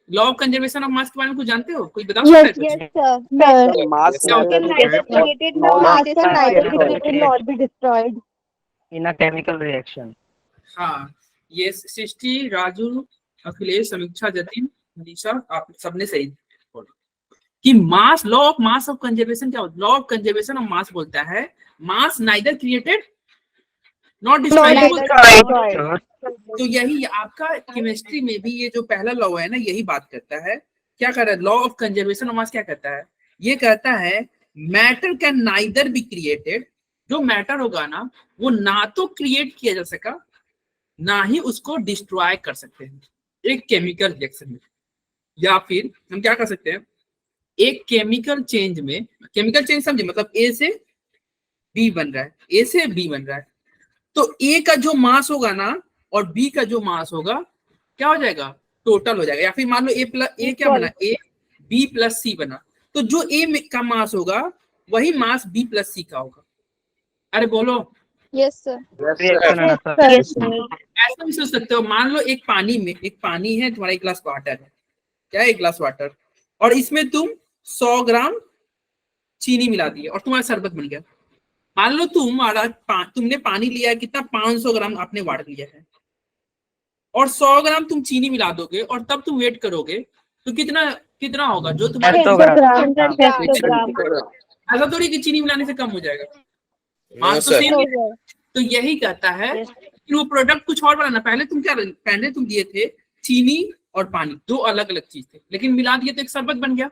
Law of conservation of मास के बारे में कुछ जानते हो? कोई बता सकता है कुछ? Yes, sir. Mass क्या होता है? Neither created nor neither be nor be destroyed. in a chemical reaction. हाँ, ये सृष्टि, राजू, अखिलेश, समीक्षा, जतिन, मनीषा, आप सबने सही बोला कि mass, law of mass of conservation क्या होता है? Law of conservation of mass बोलता है mass neither created not destroyed. तो यही आपका केमिस्ट्री में भी ये जो पहला लॉ है ना, यही बात करता है। क्या कर रहा है law of conservation of mass? क्या कहता है? ये कहता है matter can neither be created, जो मैटर होगा ना वो ना तो क्रिएट किया जा सका ना ही उसको डिस्ट्रॉय कर सकते हैं एक केमिकल रिएक्शन में। या फिर हम क्या कर सकते हैं, एक केमिकल चेंज में, केमिकल चेंज समझे मतलब ए से बी बन रहा है, ए से बी बन रहा है, तो ए का जो मास होगा ना और बी का जो मास होगा क्या हो जाएगा, टोटल हो जाएगा। या फिर मान लो ए क्या बना, ए बी प्लस सी बना, तो जो ए का मास होगा वही मास बी प्लस सी का होगा। अरे बोलो। Yes, sir. ऐसा भी सोच सकते हो, मान लो एक पानी है, तुम्हारा एक ग्लास वाटर है, क्या है, एक ग्लास वाटर, और इसमें तुम 100 ग्राम चीनी मिला दिए और तुम्हारा शरबत बन गया। मान लो तुमने पानी लिया है कितना, 500 ग्राम आपने वाटर लिया है, और 100 ग्राम तुम चीनी मिला दोगे और तब तुम वेट करोगे तो कितना होगा जो तुम्हारे 600 ग्राम। ऐसा थोड़ी कि चीनी मिलाने से कम हो जाएगा। हाँ, तो सेम तो यही कहता है कि वो प्रोडक्ट कुछ और बनाना। पहले तुम दिए थे चीनी और पानी, दो अलग अलग चीज थे, लेकिन मिला दिए तो एक शरबत बन गया।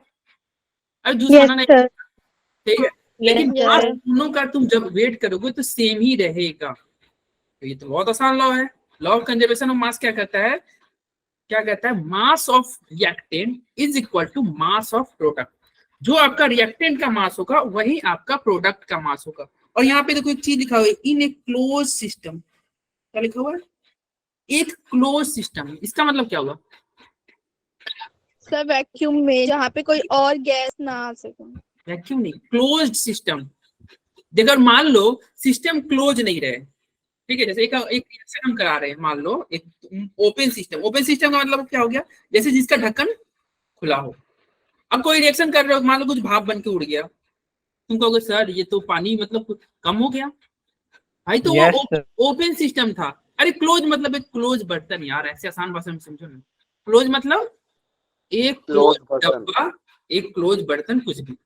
अब जूस बनाना ठीक है, लेकिन दोनों का तुम जब वेट करोगे तो सेम ही रहेगा। तो ये तो बहुत आसान लॉ है। Law of conservation of mass क्या कहता है, mass of reactant is equal to mass of product. जो आपका रिएक्टेंट का मास होगा वही आपका प्रोडक्ट का मास होगा। और यहाँ पे देखो एक चीज लिखा हुआ है, इन ए क्लोज सिस्टम। क्या लिखा हुआ है? एक क्लोज सिस्टम। इसका मतलब क्या हुआ? सर वैक्यूम में, जहाँ पे कोई और गैस ना आ सके। वैक्यूम नहीं, क्लोज्ड सिस्टम। देखो मान लो सिस्टम क्लोज नहीं रहे, ठीक है, जैसे एक रिएक्शन हम करा रहे हैं, मान लो एक ओपन सिस्टम। ओपन सिस्टम का मतलब क्या हो गया, जैसे जिसका ढक्कन खुला हो। अब कोई रिएक्शन कर रहे हो, मान लो कुछ भाप बन के उड़ गया, तुम कहोगे सर ये तो पानी मतलब कम हो गया भाई, तो वो ओपन सिस्टम था। अरे क्लोज मतलब एक क्लोज बर्तन, यार ऐसे आसान भाषा में समझो ना। क्लोज मतलब एक क्लोज डब्बा, एक क्लोज बर्तन, कुछ भी,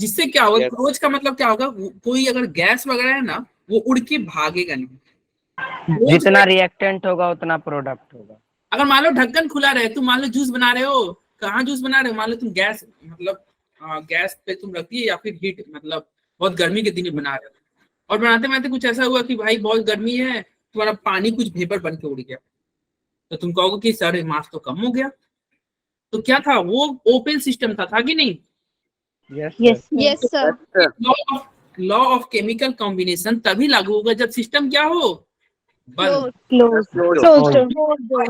जिससे क्या होगा, क्लोज का मतलब क्या होगा, कोई अगर गैस वगैरह है ना वो उड़ के भागेगा नहीं। जितना रिएक्टेंट होगा उतना प्रोडक्ट होगा। अगर मान लो ढक्कन खुला रहे, तुम मान लो जूस बना रहे हो, कहाँ जूस बना रहे हो, मान लो तुम गैस मतलब गैस पे तुम रख दिए, या फिर हीट मतलब बहुत गर्मी के दिन में बना रहे हो, और बनाते बनाते कुछ ऐसा हुआ कि भाई बहुत गर्मी है, तुम्हारा पानी कुछ वेपर बन के उड़ गया, तो तुम कहोगे कि सर मास तो कम हो गया। तो क्या था, वो ओपन सिस्टम था कि नहीं? Yes sir. Law of chemical combination तभी लागू होगा जब सिस्टम क्या हो, बंद।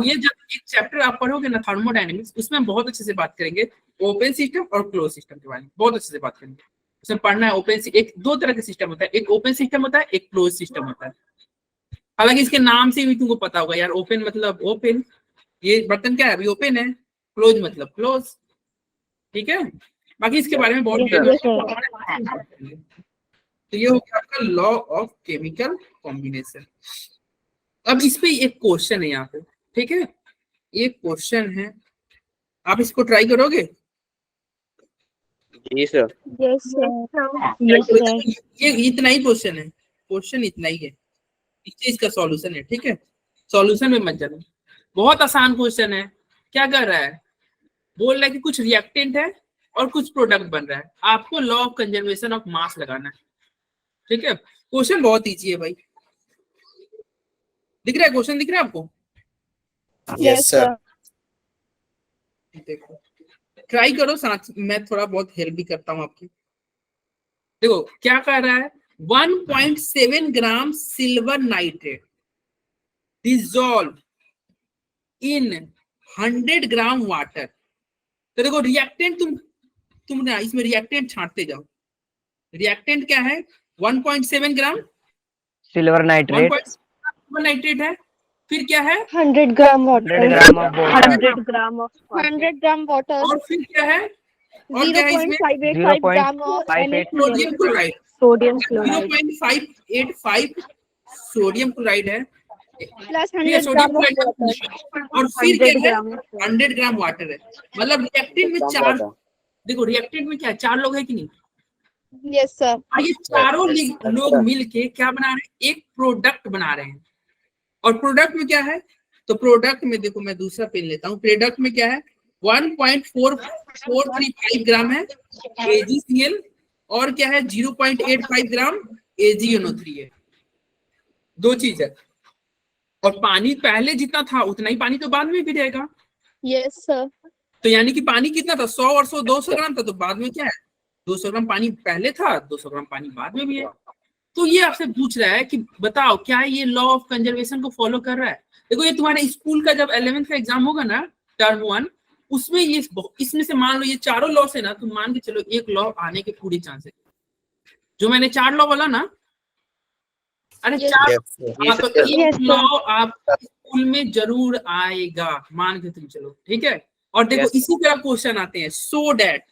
ये जब एक चैप्टर आप पढ़ोगे ना थर्मोडायनेमिक्स, उसमें बहुत अच्छे से बात करेंगे ओपन सिस्टम और क्लोज सिस्टम के बारे में, बहुत अच्छे से बात करेंगे। उसमें पढ़ना है ओपन, एक दो तरह के सिस्टम होता है, एक ओपन सिस्टम होता है, एक क्लोज सिस्टम होता है। हालांकि इसके नाम से भी तुमको पता होगा यार, ओपन मतलब ओपन, ये बर्तन क्या है अभी ओपन है, क्लोज मतलब क्लोज, ठीक है। बाकी इसके बारे में बहुत तो ये हो गया आपका लॉ ऑफ केमिकल कॉम्बिनेशन। अब इस पे एक क्वेश्चन है यहाँ पे, ठीक है, एक क्वेश्चन है, आप इसको ट्राई करोगे? जी सर। Yes sir. ये इतना ही क्वेश्चन है, क्वेश्चन इतना ही है, नीचे इसका सॉल्यूशन है, ठीक है। सॉल्यूशन में मत जाना, बहुत आसान क्वेश्चन है। क्या कर रहा है, बोल रहा है कि कुछ रिएक्टेंट है और कुछ प्रोडक्ट बन रहा है, आपको लॉ ऑफ कंजर्वेशन ऑफ मास लगाना है, ठीक है। क्वेश्चन बहुत इजी है भाई, दिख रहा है क्वेश्चन, दिख रहा है आपको? Yes sir. देखो ट्राई करो, साथ मैं थोड़ा बहुत हेल्प भी करता हूँ आपकी। देखो क्या कर रहा है, 1.7 gram silver nitrate dissolve in 100 gram water. तो देखो रिएक्टेंट तुम ना इसमें रिएक्टेंट छांटते जाओ। रिएक्टेंट क्या है, 1.7 ग्राम सिल्वर नाइट्रेट है, फिर क्या है 100 gram water 100 gram of water 100 gram of 100 gram water और फिर क्या है और क्या है इसमें 0.585 gram of 0.585 sodium chloride sodium chloride 0.585 sodium chloride है, प्लस ठीक है, 100 sodium gram of chloride water और फिर क्या 100 है ग्राम 100 ग्राम वाटर है। मतलब रिएक्टेंट में चार, देखो रिएक्टेंट में क्या है, चार लोग है कि नहीं, यस सर और ये चारों लोग मिलके क्या बना रहे हैं, एक प्रोडक्ट बना रहे हैं। और प्रोडक्ट में क्या है, तो प्रोडक्ट में देखो मैं दूसरा पेन लेता हूँ, प्रोडक्ट में क्या है 1.4435 ग्राम है AgCl और क्या है 0.85 ग्राम AgNO3 है, दो चीज है। और पानी पहले जितना था उतना ही पानी तो बाद में भी रहेगा, यस सर तो यानी कि पानी कितना था 100 और 100 200 ग्राम था, तो बाद में क्या है 200 ग्राम पानी पहले था, 200 ग्राम पानी बाद में भी है। तो ये आपसे पूछ रहा है कि बताओ क्या ये लॉ ऑफ कंजर्वेशन को फॉलो कर रहा है। देखो ये तुम्हारे स्कूल का जब 11th का एग्जाम होगा ना टर्म 1, उसमें ये इसमें से मान लो ये चारों लॉ से ना तुम मान के चलो एक लॉ आने के पूरी चांस है। जो मैंने चार लॉ बोला ना, अरे चार, हाँ, तो एक लॉ आप स्कूल में जरूर आएगा, मान के तुम चलो, ठीक है। और देखो इसी तरह क्वेश्चन आते हैं, सो डैट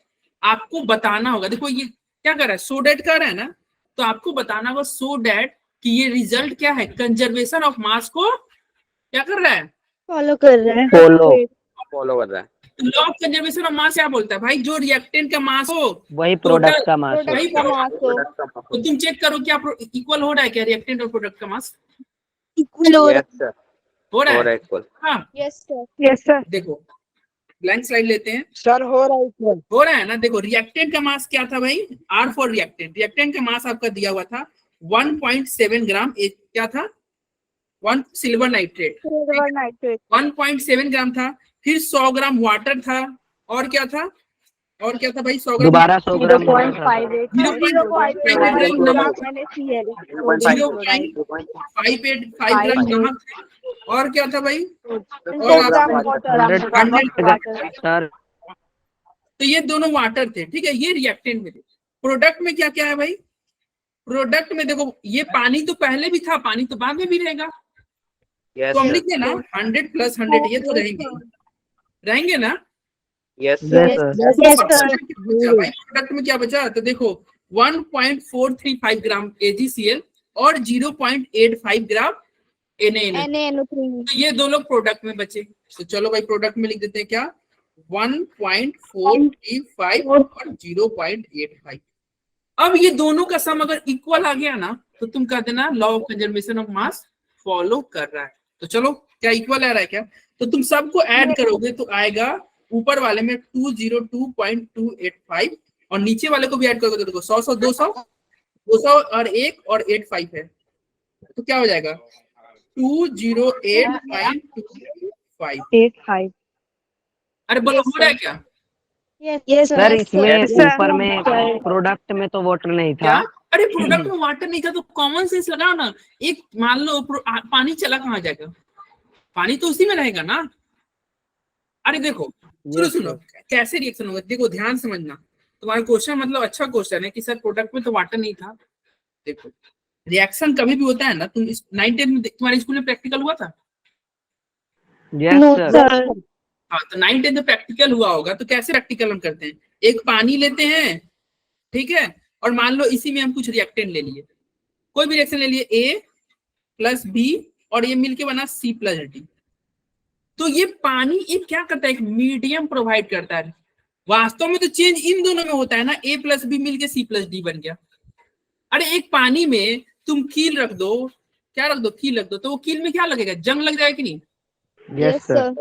आपको बताना होगा, देखो ये क्या कर रहा है, सो डैट कर रहा है ना, तो आपको बताना होगा सो डैट कि ये रिजल्ट क्या है, कंजर्वेशन ऑफ मास को क्या कर रहा है, फॉलो कर रहे हैं फॉलो कर रहा है। Law of conservation of mass क्या बोलता है भाई, जो रिएक्टेंट का मास हो वही प्रोडक्ट का मास है। वही प्रोडक्ट का मास हो तो तुम चेक करो क्या इक्वल हो रहा है क्या रिएक्टेंट और प्रोडक्ट का मास, इक्वल हो रहा यस सर, हो रहा हो है, रहा है इक्वल। हाँ है यस सर देखो ब्लैंक स्लाइड लेते हैं, सर हो रहा है इक्वल। हो रहा है ना। देखो रिएक्टेंट का मास क्या था भाई, R फॉर रिएक्टेंट, रिएक्टेंट का मास आपका दिया हुआ था 1.7 ग्राम, क्या था 1 सिल्वर नाइट्रेट सिल्वर नाइट्रेट 1.7 ग्राम था, फिर 100 ग्राम वाटर था, और क्या था, और क्या था भाई 100 ग्राम, दोबारा 100 ग्राम वाटर था। 0.58 ग्राम NaCl 0.585 ग्राम नमक था, और क्या था भाई, 100 ग्राम वाटर सर तो ये दोनों वाटर थे, ठीक है, ये रिएक्टेंट में थे। प्रोडक्ट में क्या क्या है भाई, प्रोडक्ट में देखो ये पानी तो पहले भी था, पानी तो बाद में भी रहेगा, यस तो हम सर, लिखते हैं ना 100 + 100 ये तो रहेंगे ना। Yes yes sir, sir product में क्या बचा, तो देखो 1.435 ग्राम AgCl और 0.85 ग्राम NaNO3, NaNO3 तो ये दो लोग प्रोडक्ट में बचे। तो चलो भाई प्रोडक्ट में लिख देते हैं क्या 1.435 और 0.85। अब ये दोनों का सम अगर इक्वल आ गया ना तो तुम कह देना law of conservation of mass follow कर रहा है। तो चलो क्या इक्वल आ रहा है क्या, तो तुम सबको ऐड करोगे तो आएगा ऊपर वाले में 202.285 और नीचे वाले को भी ऐड करोगे तो देखो 100 100 200 200 और 1 और 85 है, तो क्या हो जाएगा 208.25। अरे बोलो हो रहा है क्या, यस सर इसमें ऊपर में प्रोडक्ट में तो वाटर नहीं क्या, था। अरे प्रोडक्ट में वाटर नहीं था तो कॉमन सेंस लगाओ ना, एक मान लो पानी चला कहाँ जाएगा, पानी तो उसी में रहेगा ना। अरे देखो सुनो सुनो कैसे रिएक्शन होगा, देखो ध्यान समझना, तुम्हारा क्वेश्चन मतलब अच्छा क्वेश्चन है कि सर प्रोडक्ट में तो वाटर नहीं था। देखो रिएक्शन कभी भी होता है ना, तुम 9th में तुम्हारे स्कूल में प्रैक्टिकल हुआ था, यस सर हाँ तो 9th में प्रैक्टिकल हुआ होगा, तो कैसे प्रैक्टिकल हम करते हैं, एक पानी लेते हैं, ठीक है, और मान लो इसी में हम कुछ रिएक्टेंट ले लिए, कोई भी रिएक्शन ले लिए A + B और ये मिलके बना C + D, तो ये पानी ये क्या करता है, एक मीडियम प्रोवाइड करता है। वास्तव में तो चेंज इन दोनों में होता है ना, A + B मिलके C + D बन गया। अरे एक पानी में तुम कील रख दो, क्या रख दो, कील रख दो, तो वो कील में क्या लगेगा, जंग लग जाएगा कि नहीं, यस सर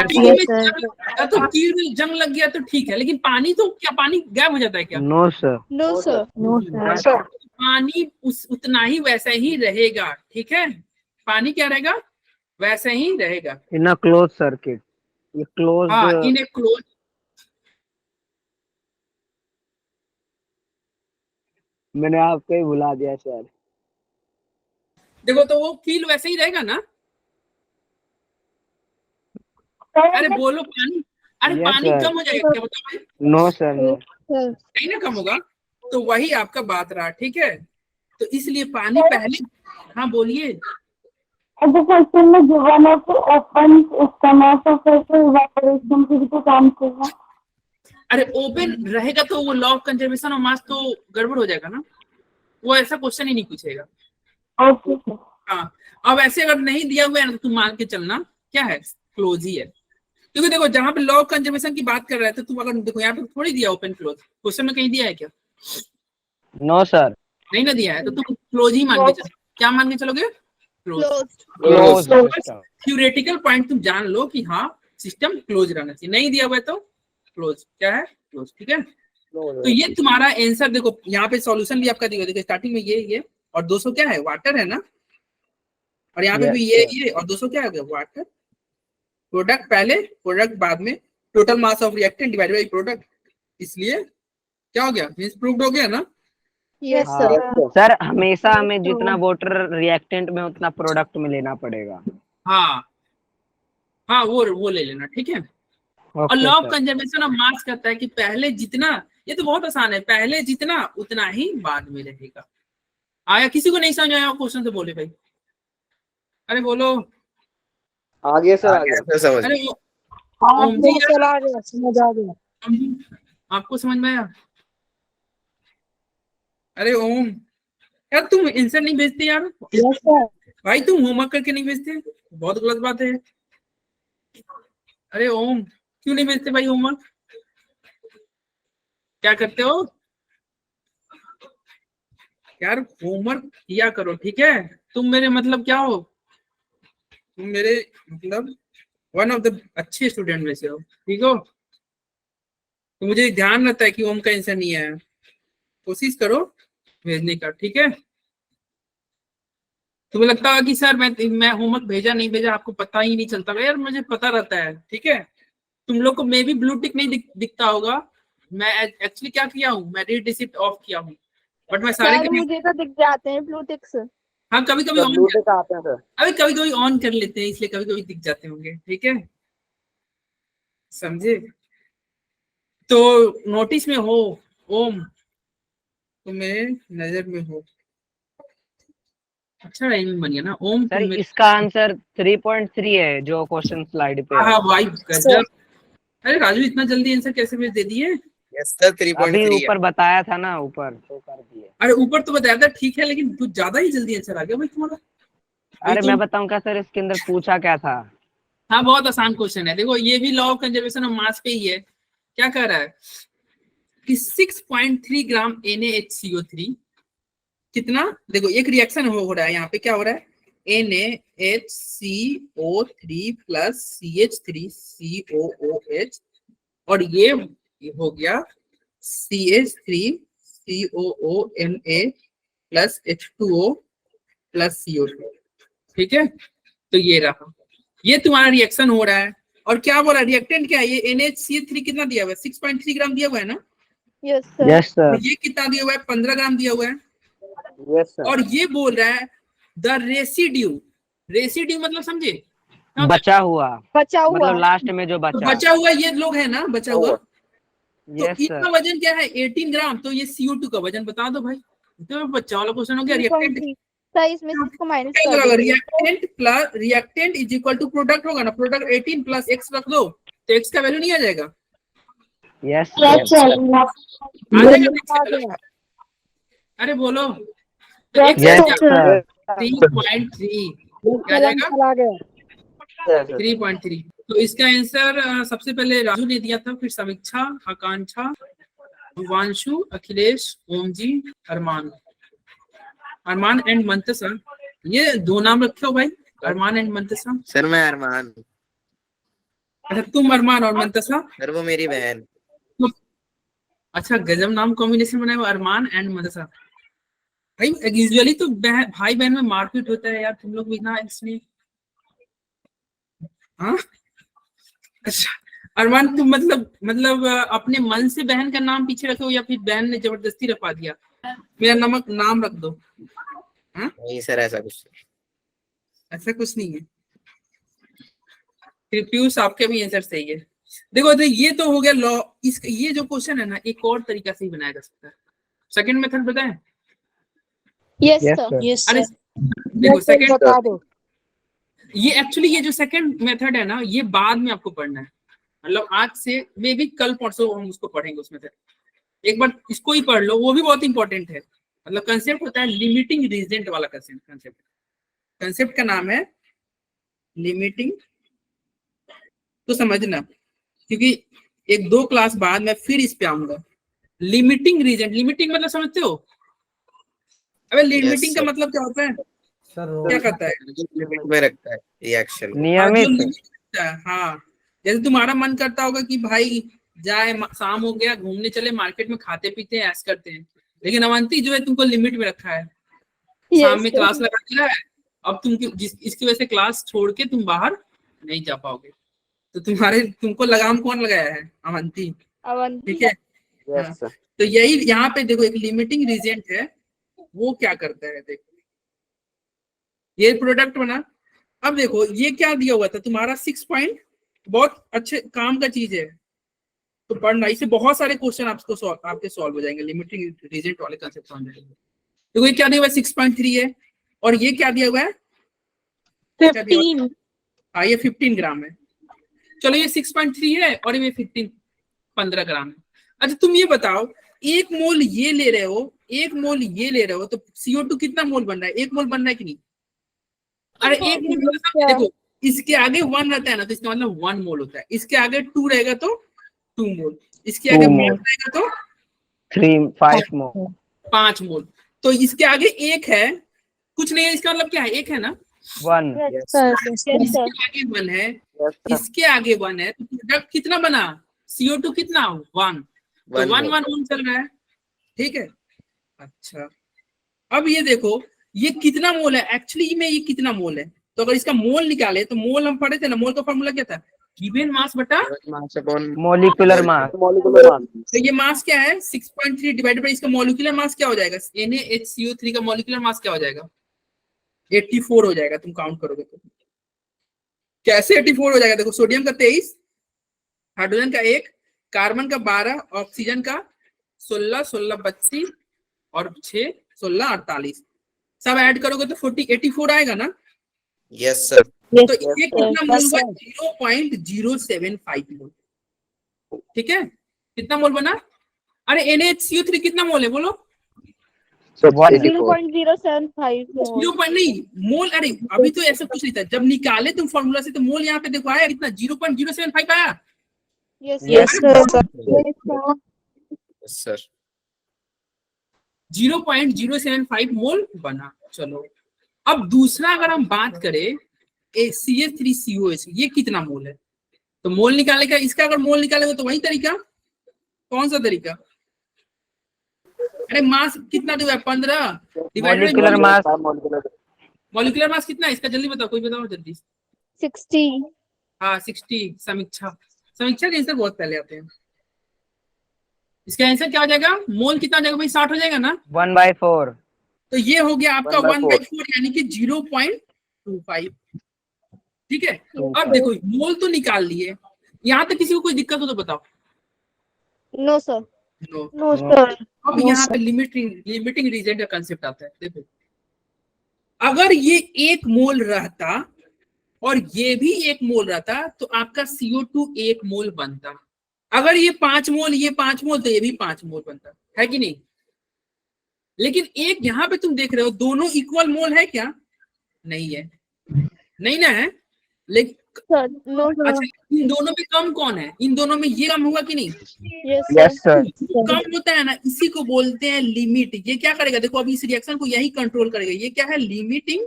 कील में जंग लगेगा, तो कील में जंग लग गया तो ठीक है, लेकिन पानी तो क्या पानी गायब हो जाता है क्या, नो सर नो सर पानी उतना ही वैसा ही रहेगा, ठीक है, पानी क्या रहेगा वैसा ही रहेगा। इन अ क्लोज सर्किट, ये क्लोज हाँ इन ए क्लोज, मैंने आपको ही भुला दिया सर। देखो तो वो कील वैसे ही रहेगा ना, अरे बोलो पानी, अरे Yes, पानी sir. कम हो जाएगा क्या बताओ, नो सर नो नहीं ना कम होगा, तो वही आपका बात रहा, ठीक है, तो इसलिए पानी पहले, हाँ बोलिए, the question में given है कि open system है तो फिर तो evaporation की भी तो काम करेगा। अरे ओपन रहेगा तो वो लॉ ऑफ कंजर्वेशन ऑफ मास तो गड़बड़ हो जाएगा ना, वो ऐसा क्वेश्चन ही नहीं पूछेगा। Okay sir. हाँ, अब ऐसे अगर नहीं दिया हुआ है ना तो तुम मान के चलना क्या है, क्लोज ही है। क्योंकि देखो जहां पे लॉ ऑफ कंजर्वेशन की बात कर रहे थे तुम, अगर देखो यहाँ पे थोड़ी दिया ओपन क्लोज, क्वेश्चन में कहीं दिया है क्या? No sir. नहीं ना दिया है, तो तुम क्लोज ही मान के चलो। क्या मान के चलोगे? Close. Close. Close. Theoretical point तुम जान लो कि हाँ सिस्टम क्लोज रहना चाहिए, नहीं दिया हुआ है तो क्लोज। क्या है? क्लोज। ठीक है, तो ये तुम्हारा आंसर। देखो यहाँ पे सॉल्यूशन भी आपका दिया, देखो स्टार्टिंग में ये और 200 क्या है, वाटर है ना, और यहाँ पे भी ये और 200 क्या है, वाटर। प्रोडक्ट पहले, प्रोडक्ट बाद में, total mass of reactant divided by product, इसलिए क्या हो गया, मींस प्रूव्ड हो गया ना। यस हाँ सर। सर, हमेशा हमें जितना वाटर रिएक्टेंट में उतना प्रोडक्ट में लेना पड़ेगा। हाँ हाँ, वो ले लेना, ठीक है। और okay law of sir. Conservation of मास कहता है कि पहले जितना, ये तो बहुत आसान है, पहले जितना उतना ही बाद में रहेगा। आया? किसी को नहीं समझ आया क्वेश्चन तो बोले भाई, अरे बोलो। आगे सर, आगे समझ। अरे ओम जी यार, समझ आ गया। ओम जी, आपको समझ में आया? अरे ओम यार, तुम आंसर नहीं भेजते यार। Yes sir. भाई तुम होमवर्क करके नहीं भेजते, बहुत गलत बात है। अरे ओम, क्यों नहीं भेजते भाई होमवर्क? क्या करते हो यार? होमवर्क किया करो, ठीक है। तुम मेरे मतलब क्या हो, तुम मेरे मतलब वन ऑफ द अच्छे स्टूडेंट में से हो, ठीक हो। तो मुझे ध्यान रहता है कि ओम का आंसर नहीं आया, कोशिश करो भेजने का, ठीक है। तुम्हें लगता है कि सर मैं होमवर्क भेजा नहीं भेजा आपको पता ही नहीं चलता, यार मुझे पता रहता है, ठीक है। तुम लोग को मे भी ब्लू टिक नहीं दिखता होगा, मैं एक्चुअली क्या किया हूँ, मैं रीड रिसिप्ट ऑफ किया हूँ, बट मैं सारे सर मुझे तो दिख जाते हैं ब्लू टिक्स। हाँ कभी कभी ऑन, आते हैं सर। अभी कभी कभी ऑन कर लेते हैं, इसलिए कभी कभी दिख जाते होंगे, ठीक है, समझे। तो नोटिस में हो ओम, तो मेरे नजर में हो। अच्छा राइमिंग बन गया ना ओम, सर तुम इसका आंसर 3.3 है जो क्वेश्चन स्लाइड पे है। हाँ भाई गजब। अरे राजू इतना जल्दी आंसर कैसे भेज दे दिए? यस सर, 3.3 अभी है। ऊपर बताया था ना, ऊपर तो कर दिए। अरे ऊपर तो बताया था ठीक है, लेकिन कुछ ज्यादा ही जल्दी आंसर आ गया भाई तुम्हारा। अरे तो मैं बताऊं क्या सर, इसके अंदर पूछा क्या था? हाँ बहुत आसान क्वेश्चन है, देखो ये भी लॉ ऑफ कंजर्वेशन ऑफ मास पे ही है। क्या कह रहा है कि 6.3 ग्राम NaHCO3 कितना, देखो एक रिएक्शन हो रहा है यहाँ पे, क्या हो रहा है, NaHCO3 प्लस CH3COOH, और ये हो गया CH3COONA plus H2O plus CO2, ठीक है। तो ये रहा, ये तुम्हारा रिएक्शन हो रहा है, और क्या बोला रिएक्टेंट क्या है, ये NaHCO3 कितना दिया हुआ है, 6.3 ग्राम दिया हुआ है ना। Yes sir. Yes sir. ये कितना दिया हुआ है, 15 ग्राम दिया हुआ है। Yes sir. और ये बोल रहा है द रेसिड्यू, रेसिड्यू मतलब समझे, बचा हुआ, बचा हुआ। मतलब लास्ट में जो तो बचा। बचा हुआ ये लोग है ना, बचा हुआ। तो यस इसका सर। वजन क्या है, 18 ग्राम। तो ये CO2 का वजन बता दो भाई, तो बच्चा वाला क्वेश्चन हो गया। रिएक्टेंट सर इसमें से इसको माइनस कर दीजिए। Reactant plus reactant is equal to product होगा ना, प्रोडक्ट 18 प्लस x रख दो तो x का वैल्यू नहीं आ जाएगा, यस क्या सर। चाहिए? आ जाएगा x का value? अरे बोलो, तो x यस क्या, सर। 3.3 क्या आ जाएगा, 3.3। तो इसका आंसर सबसे पहले राजू ने दिया था, फिर समीक्षा, आकांक्षा, वांशु, अखिलेश, ओम जी, अरमान। अरमान एंड मंतसा, ये दो नाम रखे हो भाई, अरमान एंड मंतसा। सर मैं अरमान। अच्छा तुम अरमान और मंतसा, सर वो मेरी बहन। अच्छा गजब नाम कॉम्बिनेशन बनाया हुआ, अरमान एंड मंतसा। भाई यूजुअली तो भाई बहन में मारपीट होता है यार, तुम लोग भी ना इसमें। हाँ अच्छा अरमान, तुम मतलब अपने मन से बहन का नाम पीछे रखे हो, या फिर बहन ने जबरदस्ती रखवा दिया, मेरा नमक नाम रख दो। हाँ नहीं सर, ऐसा कुछ ऐसा कुछ नहीं है। फिर पीयूष आपके भी आंसर सही है। देखो तो ये तो हो गया लॉ। इस ये जो क्वेश्चन है ना, एक और तरीका से ही बनाया जा सकता है। सेकंड मेथड बताएं? Yes yes sir. Sir. Yes अरे सर। देखो सेकंड, बता दो। ये एक्चुअली ये जो सेकंड मेथड है ना, ये बाद में आपको पढ़ना है, मतलब आज से मे बी कल परसों हम उसको पढ़ेंगे उस मेथड। एक बार इसको ही पढ़ लो, वो भी बहुत इंपॉर्टेंट है। मतलब कंसेप्ट होता है लिमिटिंग रीजेंट वाला कंसेप्ट का नाम है लिमिटिंग। तो समझना, क्योंकि एक दो क्लास बाद मैं फिर इस पे आऊंगा। लिमिटिंग रीजेंट, लिमिटिंग मतलब समझते हो? अबे लिमिटिंग का sir. मतलब क्या होता है? सर क्या करता है? लिमिट में रखता है रिएक्शन। हाँ, जो नियमित। limit होता है, हाँ। जैसे तुम्हारा मन करता होगा कि भाई जाए, शाम हो गया, घूमने चले मार्केट में, खाते पीते हैं, ऐश करते हैं, लेकिन अवंती जो है तुमको लिमिट में रखा है। शाम में क्लास लगा दिया है, अब तुम इसकी वजह से क्लास छोड़ के तुम बाहर नहीं जा पाओगे, तो तुमको लगाम कौन लगाया है? अवंती। ठीक है। हाँ, तो यही यहाँ पे देखो एक लिमिटिंग रीजेंट है, वो क्या करता है देखो, ये प्रोडक्ट बना। अब देखो ये क्या दिया हुआ था तुम्हारा 6 पॉइंट, बहुत अच्छे काम का चीज है, तो पढ़ना, इससे बहुत सारे क्वेश्चन आपके सॉल्व हो जाएंगे, लिमिटिंग रीजेंट वाले कंसेप्ट समझ जाएंगे। देखो ये क्या दिया हुआ है? 6.3 है, और ये क्या दिया हुआ है? 15। हाँ, ये 15 ग्राम है। चलो ये 6.3 है और ये 15 ग्राम है। अच्छा तुम ये बताओ, एक मोल ये ले रहे हो, एक मोल ये ले रहे हो, तो CO2 कितना मोल बन रहा है? एक मोल बन रहा है कि नहीं? अरे एक मोल मतलब देखो, इसके आगे 1 रहता है ना, तो इसका मतलब 1 मोल होता है। इसके आगे 2 रहेगा तो 2 मोल, इसके आगे 4 रहेगा तो 5 मोल। 5 मोल। तो इसके आगे 1 है, कुछ नहीं है, इसका मतलब क्या है? 1 है ना। 1। इसके आगे 1 है, इसके आगे 1 है, तो प्रोडक्ट कितना बना? CO2 कितना? 1। तो 1 चल रहा है। ठीक है। अच्छा अब ये देखो ये कितना मोल है, एक्चुअली में ये कितना मोल है? तो अगर इसका मोल निकाले तो मोल हम पढ़े थे ना, मोल का फॉर्मूला क्या था? गिवन मास बटा मोलिकुलर मास। तो ये मास क्या है? 6.3 डिवाइडेड बाय इसका मॉलिक्यूलर मास क्या हो जाएगा? NaHCO3 का मॉलिक्यूलर मास क्या हो जाएगा? 84 हो जाएगा। तुम काउंट करोगे तो कैसे 84 हो जाएगा? देखो सोडियम का 23, हाइड्रोजन का 1, कार्बन का 12, ऑक्सीजन का 16, 16 32 और 6 16 48, सब ऐड करोगे तो 84 आएगा ना? Yes sir. तो ये कितना मोल हुआ? 0.075 मोल। ठीक है, कितना मोल बना? अरे NaHCO3 कितना मोल है बोलो? 0.075 0 नहीं मोल। अरे अभी तो ऐसा कुछ नहीं था, जब निकाले तुम फॉर्मूला से तो मोल यहाँ पे देखो आया कितना? 0.075 आया। यस सर 0.075 मोल बना। चलो अब दूसरा अगर हम बात करें CH3COH, ये कितना मोल है? तो मोल निकाले का, इसका अगर मोल निकालेगा तो वही तरीका। कौन सा तरीका? अरे मास कितना दिया? 15 मोलिकुलर मास। मॉलिक्यूलर मास कितना है इसका? जल्दी बताओ, कोई बताओ जल्दी। 60। हाँ 60। समीक्षा के आंसर बहुत पहले आते हैं। इसका आंसर क्या हो जाएगा? मोल कितना हो जाएगा भाई? 60 हो जाएगा ना? 1/4। तो ये हो गया आपका 1/4 यानी कि 0.25। ठीक है। अब देखो मोल तो निकाल लिए, यहाँ तक किसी को कोई दिक्कत हो तो बताओ। No sir. No sir. अब यहाँ पे लिमिटिंग रीजन का कंसेप्ट आता है। देखो अगर ये 1 मोल रहता और ये भी 1 मोल रहता तो आपका CO2 1 मोल बनता। अगर ये 5 मोल, ये 5 मोल, तो ये भी 5 मोल बनता है कि नहीं? लेकिन एक यहाँ पे तुम देख रहे हो दोनों इक्वल मोल है क्या? नहीं है, नहीं ना है। लेकिन अच्छा इन दोनों में कम कौन है? इन दोनों में ये कम होगा कि नहीं? Yes sir. कम होता है ना, इसी को बोलते हैं लिमिट। ये क्या करेगा? देखो अभी इस रिएक्शन को यही कंट्रोल करेगा। ये क्या है? लिमिटिंग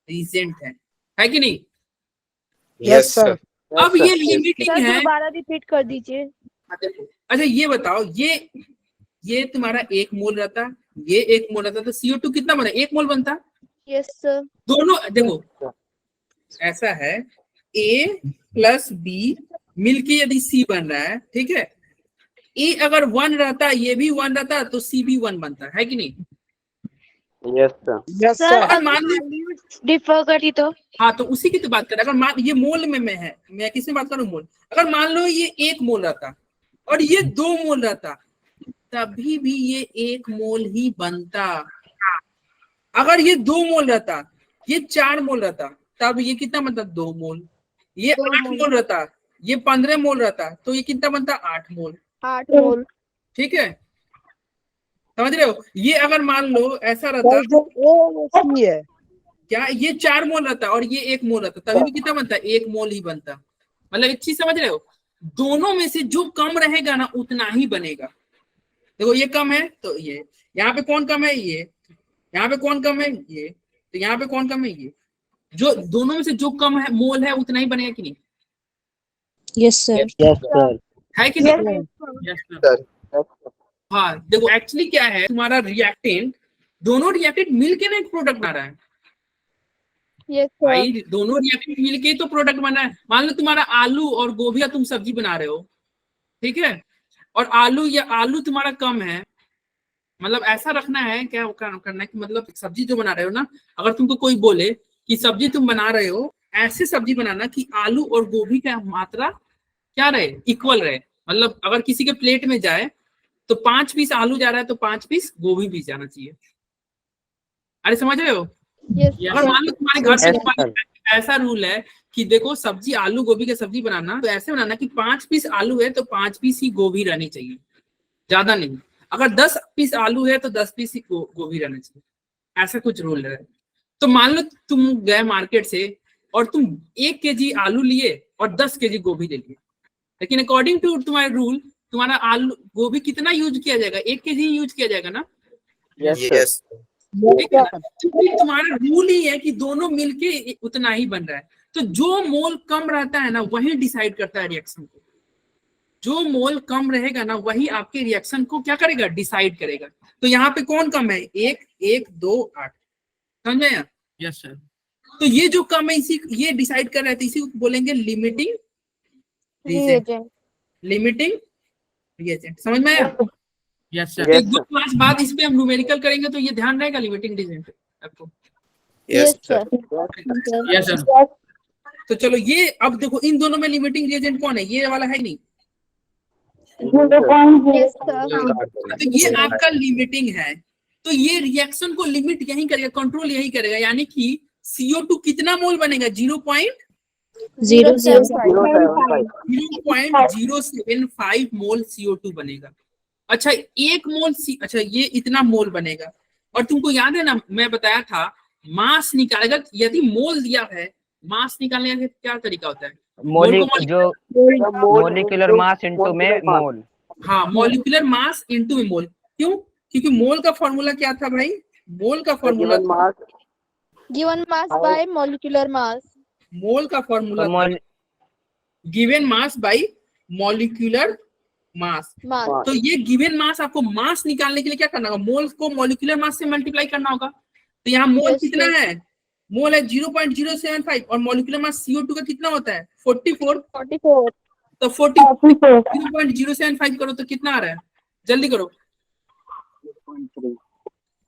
रीजेंट है कि नहीं? Yes sir. अब ये लिमिटिंग है। दोबारा रिपीट कर दीजिए। अच्छा ये बताओ, ये तुम्हारा 1 मोल रहता, ये 1 मोल रहता, तो CO2 कितना बना? 1 मोल बनता। Yes sir. दोनों देखो ऐसा है, A + B मिलके यदि C बन रहा है, ठीक है, A अगर 1 रहता, ये भी 1 रहता, तो C भी 1 बनता है कि नहीं? Yes sir. अगर मान लो डिफर करी तो हाँ, तो उसी की तो बात कर। अगर मान ये मोल में है, मैं किसमें बात करूं? मोल। अगर मान लो ये 1 मोल रहता और ये 2 मोल रहता, तभी भी ये 1 मोल ही बनता। अगर ये 2 मोल रहता, ये 4 मोल रहता, तब ये कितना बनता 2 मोल। ये 2 8 मोल। मोल रहता, ये 15 मोल रहता, तो ये कितना बनता 8 मोल। 8 मोल। ठीक है, समझ रहे हो। ये अगर मान लो ऐसा रहता, जो ओ सी है, क्या ये 4 मोल रहता और ये 1 मोल रहता, तभी भी कितना बनता 1 मोल ही बनता। मतलब एक चीज समझ रहे हो, दोनों में से जो कम रहेगा ना उतना ही बनेगा। देखो ये कम है तो ये, यहाँ पे कौन कम है ये, यहाँ पे कौन कम है ये, तो यहाँ पे कौन कम है ये, जो दोनों में से जो कम है मोल है उतना ही बनेगा कि नहीं, यस सर। यस सर, है कि नहीं। Yes, sir. हाँ देखो एक्चुअली क्या है, तुम्हारा रिएक्टेंट, दोनों रिएक्टेंट मिलके ना एक प्रोडक्ट बना रहा है यस सर। भाई, दोनों रिएक्टेंट मिलके तो प्रोडक्ट बना है। मान लो तुम्हारा आलू और गोभी का तुम सब्जी बना रहे हो, ठीक है, और आलू तुम्हारा कम है, मतलब ऐसा रखना है, क्या करना है कि मतलब सब्जी जो बना रहे हो ना, अगर तुमको कोई बोले कि सब्जी तुम बना रहे हो, ऐसे सब्जी बनाना कि आलू और गोभी का मात्रा क्या रहे, इक्वल रहे। मतलब अगर किसी के प्लेट में जाए तो 5 पीस आलू जा रहा है तो 5 पीस गोभी भी जाना चाहिए। अरे समझ रहे हो। यस अगर मान लो तुम्हारे घर Yes, पे sir. ऐसा रूल है कि देखो सब्जी आलू गोभी की सब्जी बनाना तो ऐसे बनाना कि 5 पीस आलू है तो 5 पीस ही गोभी रहनी चाहिए, ज्यादा नहीं। अगर 10 पीस आलू है तो 10 पीस ही गोभी रहना चाहिए, ऐसा कुछ रूल है। तो मान लो तुम गए मार्केट से और तुम 1 केजी आलू लिए और 10 केजी गोभी ले लिए, लेकिन अकॉर्डिंग टू तुम्हारे रूल तुम्हारा आलू गोभी कितना यूज किया जाएगा, 1 केजी यूज किया जाएगा ना, Yes. ठीक है ना। तो तुम्हारा रूल ही है कि दोनों मिलके उतना ही बन रहा है। तो जो मोल कम रहता है ना वही डिसाइड करता है रिएक्शन को, जो मोल कम रहेगा ना वही आपके रिएक्शन को क्या करेगा, डिसाइड करेगा। तो यहाँ पे कौन कम है, 1 1 2 8, समझ में आया। Yes sir. तो ये जो कम है इसी ये डिसाइड कर रहे थे, इसी को बोलेंगे limiting reagent. Reagent. Limiting reagent, समझ में आया। Yes sir. Yes, एक 2 क्लास बाद इस पे हम न्यूमेरिकल करेंगे तो ये ध्यान रहेगा लिमिटिंग रीजेंट आपको। Yes, sir. Yes sir. तो चलो ये अब देखो इन दोनों में लिमिटिंग रिएजेंट कौन है, ये वाला है नहीं, 0.0. Yes sir. तो ये आपका लिमिटिंग है। तो ये रिएक्शन को लिमिट यही करेगा, कंट्रोल यही करेगा, यानी कि CO2 कितना मोल बनेगा, 0.075 मोल CO2 बनेगा। अच्छा 1 मोल अच्छा ये इतना मोल बनेगा। और तुमको याद है ना मैं बताया था मास निकालेगा, यदि मोल दिया है मास निकालने का क्या तरीका होता है, मोलिकुलर मास इनटू में मोल। हाँ मॉलिक्यूलर मास इनटू मोल। क्यों, क्योंकि मोल का फॉर्मूला क्या था भाई, मोल का formula given mass by molecular mass. Mole का formula given mass by molecular mass. तो ये गिवन मास आपको मास निकालने के लिए क्या करना होगा, मोल को मॉलिक्यूलर मास से मल्टीप्लाई करना होगा। तो यहाँ मोल Yes, कितना yes. है, मोल है 0.075 और मॉलिक्यूलर मास CO2 का कितना होता है 44। 44। तो 0.075 करो तो कितना आ रहा है, जल्दी करो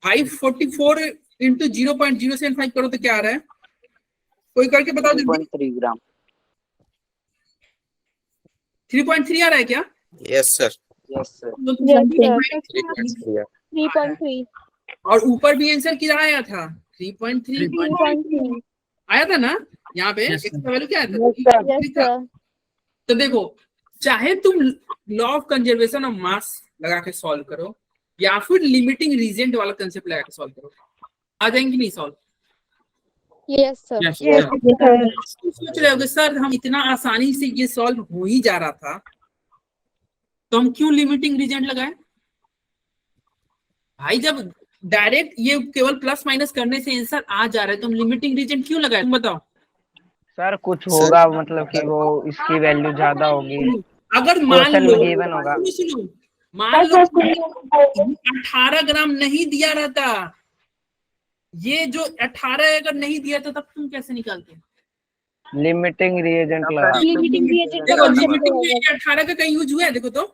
भाई, 44 इंटू 0.075 करो तो क्या आ रहा है, कोई करके बताओ जल्दी। 3 ग्राम। 3.3 आ रहा है क्या। Yes, sir. Yes sir. तो Yes, sir. 3.3. और ऊपर भी आंसर कितना आया था 3.3 3.3। आया था ना, यहाँ पे Yes, sir. इसका वैल्यू क्या आया यस था। सर। तो देखो चाहे तुम लॉ ऑफ कंजर्वेशन ऑफ मास लगा के सॉल्व करो या फिर लिमिटिंग रीजेंट वाला कंसेप्ट लगा के सॉल्व करो, आ जाएंगे नहीं सॉल्व। Yes sir. सोच रहे होगे सर हम इतना आसानी से ये सॉल्व हो ही जा रहा था तो हम क्यों लिमिटिंग रीजेंट लगाए। भाई जब डायरेक्ट ये केवल प्लस माइनस करने से आंसर आ जा रहा है तो हम लिमिटिंग रीजेंट क्यों लगाए, तुम बताओ। सर कुछ होगा मतलब कि वो इसकी वैल्यू ज्यादा होगी, अगर मान क्वेश्चन लो में गिवन होगा। सुनो, मान लो 18 ग्राम नहीं दिया रहता, ये जो 18 अगर नहीं दिया था तब तुम कैसे निकालते। लिमिटिंग रिएजेंट लगा। Limiting reagent. देखो लिमिटिंग में 18 का कहीं यूज हुआ है, देखो तो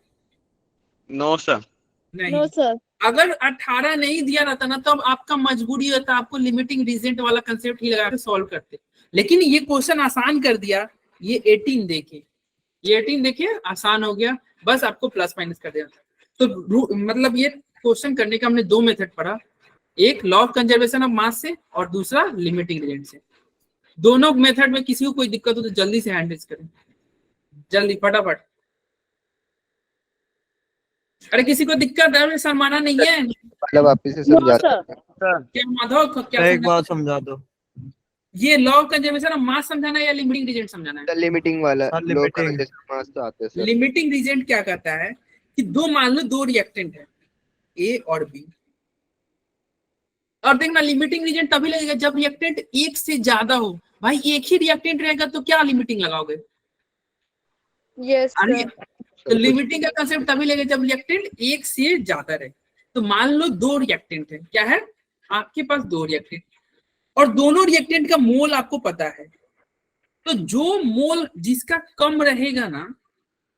No, sir. नहीं। No sir. अगर 18 नहीं दिया रहता ना तब आपका मजबूरी होता आपको लिमिटिंग रीजेंट वाला कंसेप्ट ही लगा के सॉल्व करते, लेकिन ये क्वेश्चन आसान कर दिया। ये 18 देखिए, ये 18 देखिए आसान हो गया, बस आपको प्लस माइनस कर देना। तो मतलब ये क्वेश्चन करने का हमने 2 मेथड पढ़ा, एक लॉ ऑफ कंजर्वेशन ऑफ मास से और दूसरा लिमिटिंग रीजेंट से। दोनों मेथड में किसी को कोई दिक्कत हो तो जल्दी से हैंड रेज करें, जल्दी फटाफट। अरे किसी को दिक्कत है, शर्माना नहीं है। मतलब वापिस से समझा सकते हैं। क्या माधव क्या एक बात समझा दो। ये लॉ ऑफ कंजर्वेशन ऑफ मास समझाना है या लिमिटिंग रीजेंट समझाना है? सर लिमिटिंग वाला सर, लो limiting। कंजर्वेशन मास तो आते हैं सर। लिमिटिंग रीजेंट क्या कहता है कि मान लो दो रिएक्टेंट है ए और बी, और देखना लिमिटिंग रीजेंट तभी लगेगा जब रिएक्टेंट एक से ज्यादा हो। भाई एक ही रिएक्टेंट रहेगा तो क्या लिमिटिंग लगाओगे? यस अरे सर। तो लिमिटिंग का कंसेप्ट तभी लगेगा जब रिएक्टेंट एक से ज्यादा रहे। तो मान लो दो रिएक्टेंट है, क्या है आपके पास दो रिएक्टेंट, और दोनों रिएक्टेंट का मोल आपको पता है। तो जो मोल जिसका कम रहेगा ना,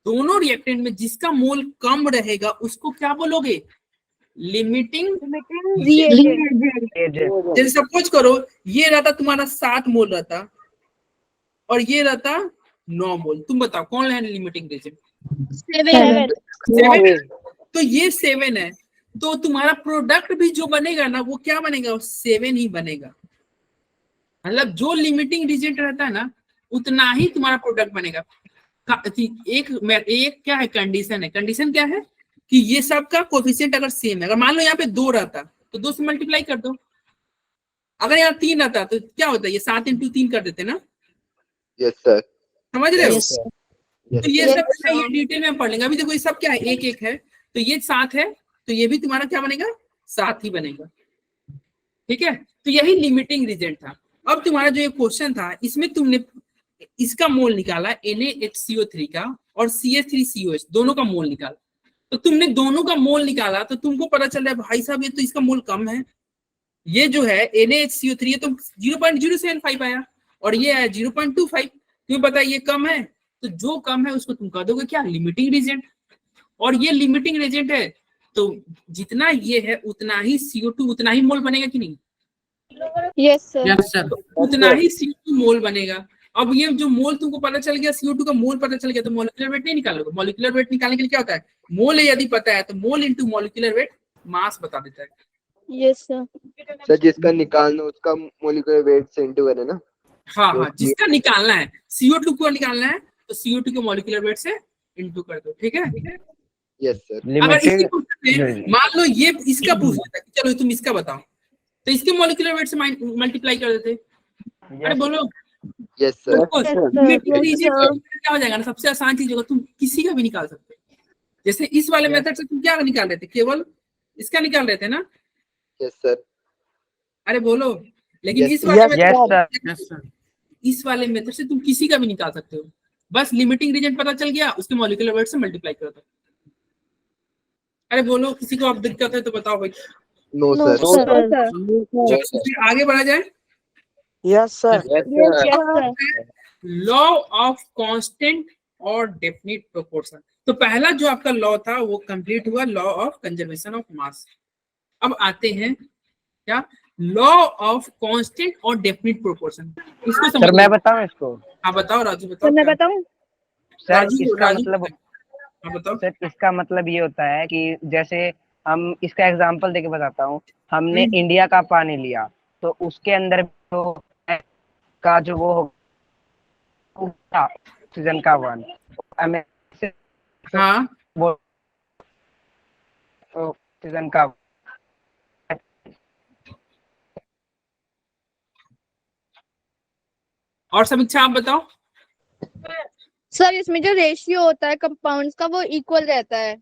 दोनों रिएक्टेंट में जिसका मोल कम रहेगा उसको क्या बोलोगे? लिमिटिंग। जैसे सपोज करो ये रहता तुम्हारा 7 मोल रहता और ये रहता 9 मोल, तुम बताओ कौन है लिमिटिंग रीजन? 7। तो ये 7 है, तो तुम्हारा प्रोडक्ट भी जो बनेगा ना वो क्या बनेगा? 7 ही बनेगा। मतलब जो लिमिटिंग रीजन रहता है ना उतना ही तुम्हारा प्रोडक्ट बनेगा। एक क्या है कंडीशन है, कंडीशन क्या है कि ये सब का कोफिशिएंट अगर सेम है। अगर मान लो यहाँ पे 2 रहता तो 2 से मल्टीप्लाई कर दो। अगर यहाँ 3 रहता तो क्या होता है? ये 7 × 3 कर देते ना। Yes sir. समझ रहे हो? Yes, तो ये सब ये डिटेल में पढ़ लेंगे। अभी देखो ये सब क्या है, एक है, तो ये 7 है, तो ये भी तुम्हारा क्या बनेगा? 7 ही बनेगा। ठीक है, तो यही लिमिटिंग रीजन था। अब तुम्हारा जो ये क्वेश्चन था इसमें तुमने इसका मोल निकाला NaHCO3 का और CH3COH दोनों का मोल निकाला। तो तुमने दोनों का मोल निकाला तो तुमको पता चल रहा है भाई साहब ये तो इसका मोल कम है। ये जो है NaHCO3 ये तो 0.075 आया और ये है 0.25। तुम्हें पता है ये कम है, तो जो कम है उसको तुम कह दोगे क्या? Limiting reagent. और ये लिमिटिंग रीजेंट है तो जितना ये है उतना ही CO2 उतना ही मोल बनेगा कि नहीं? Yes sir. यस सर, उतना ही CO2 मोल बनेगा। अब ये जो मोल तुमको पता चल गया, CO2 का मोल पता चल गया, तो मॉलिक्यूलर वेट नहीं निकालोगे। मॉलिक्यूलर वेट निकालने के लिए क्या होता है? मोल यदि पता है तो मोल इनटू मॉलिक्यूलर वेट मास बता देता है। Yes sir. सर जिसका निकालना उसका मोलिकुलर वेट से इंटू करें ना। हाँ, जिसका निकालना है CO2 को निकालना है तो CO2 को मॉलिक्यूलर वेट से इंटू कर दो। ठीक है। Yes sir. अगर इसी क्वेश्चन में मान लो ये इसका पूछ लेता कि चलो तुम इसका बताओ, तो इसके मॉलिक्यूलर वेट से मल्टीप्लाई कर देते। अरे बोलो। Yes sir. क्या हो जाएगा ना, सबसे आसान चीज होगा, तुम किसी का भी निकाल सकते हो। जैसे इस वाले मेथड से तुम क्या निकाल रहे थे? केवल इसका निकाल रहे थे ना। Yes sir. अरे बोलो। लेकिन Yes, इस वाले yes, इस वाले मेथड से तुम किसी का भी निकाल सकते हो। बस लिमिटिंग रीजन पता चल गया, उसके मॉलिक्यूलर वेट से मल्टीप्लाई कर दो। अरे बोलो, किसी को अब दिक्कत है तो बताओ भाई। No sir. चलो फिर आगे बढ़ा जाए। Yes sir. Law of constant और डेफिनिट प्रोपोर्शन। तो पहला जो आपका लॉ था वो कंप्लीट हुआ, law of conservation of mass. अब आते हैं क्या? लॉ ऑफ कांस्टेंट और डेफिनिट प्रोपोर्शन। इसको सर मैं बताऊं इसको? हाँ बताओ राजू, बताओ। मैं बताऊं? सर इसका मतलब हाँ बताओ। सर इसका मतलब ये होता है कि जैसे हम इसका एग्जांपल देके बताता हूँ। हमने इंडिया का पानी लिया तो उसके अंदर का जो वो ऑक्सीजन का 1 हाँ वो ऑक्सीजन का और समीक्षा आप बताओ। सर इसमें जो रेशियो होता है कंपाउंड्स का वो इक्वल रहता है।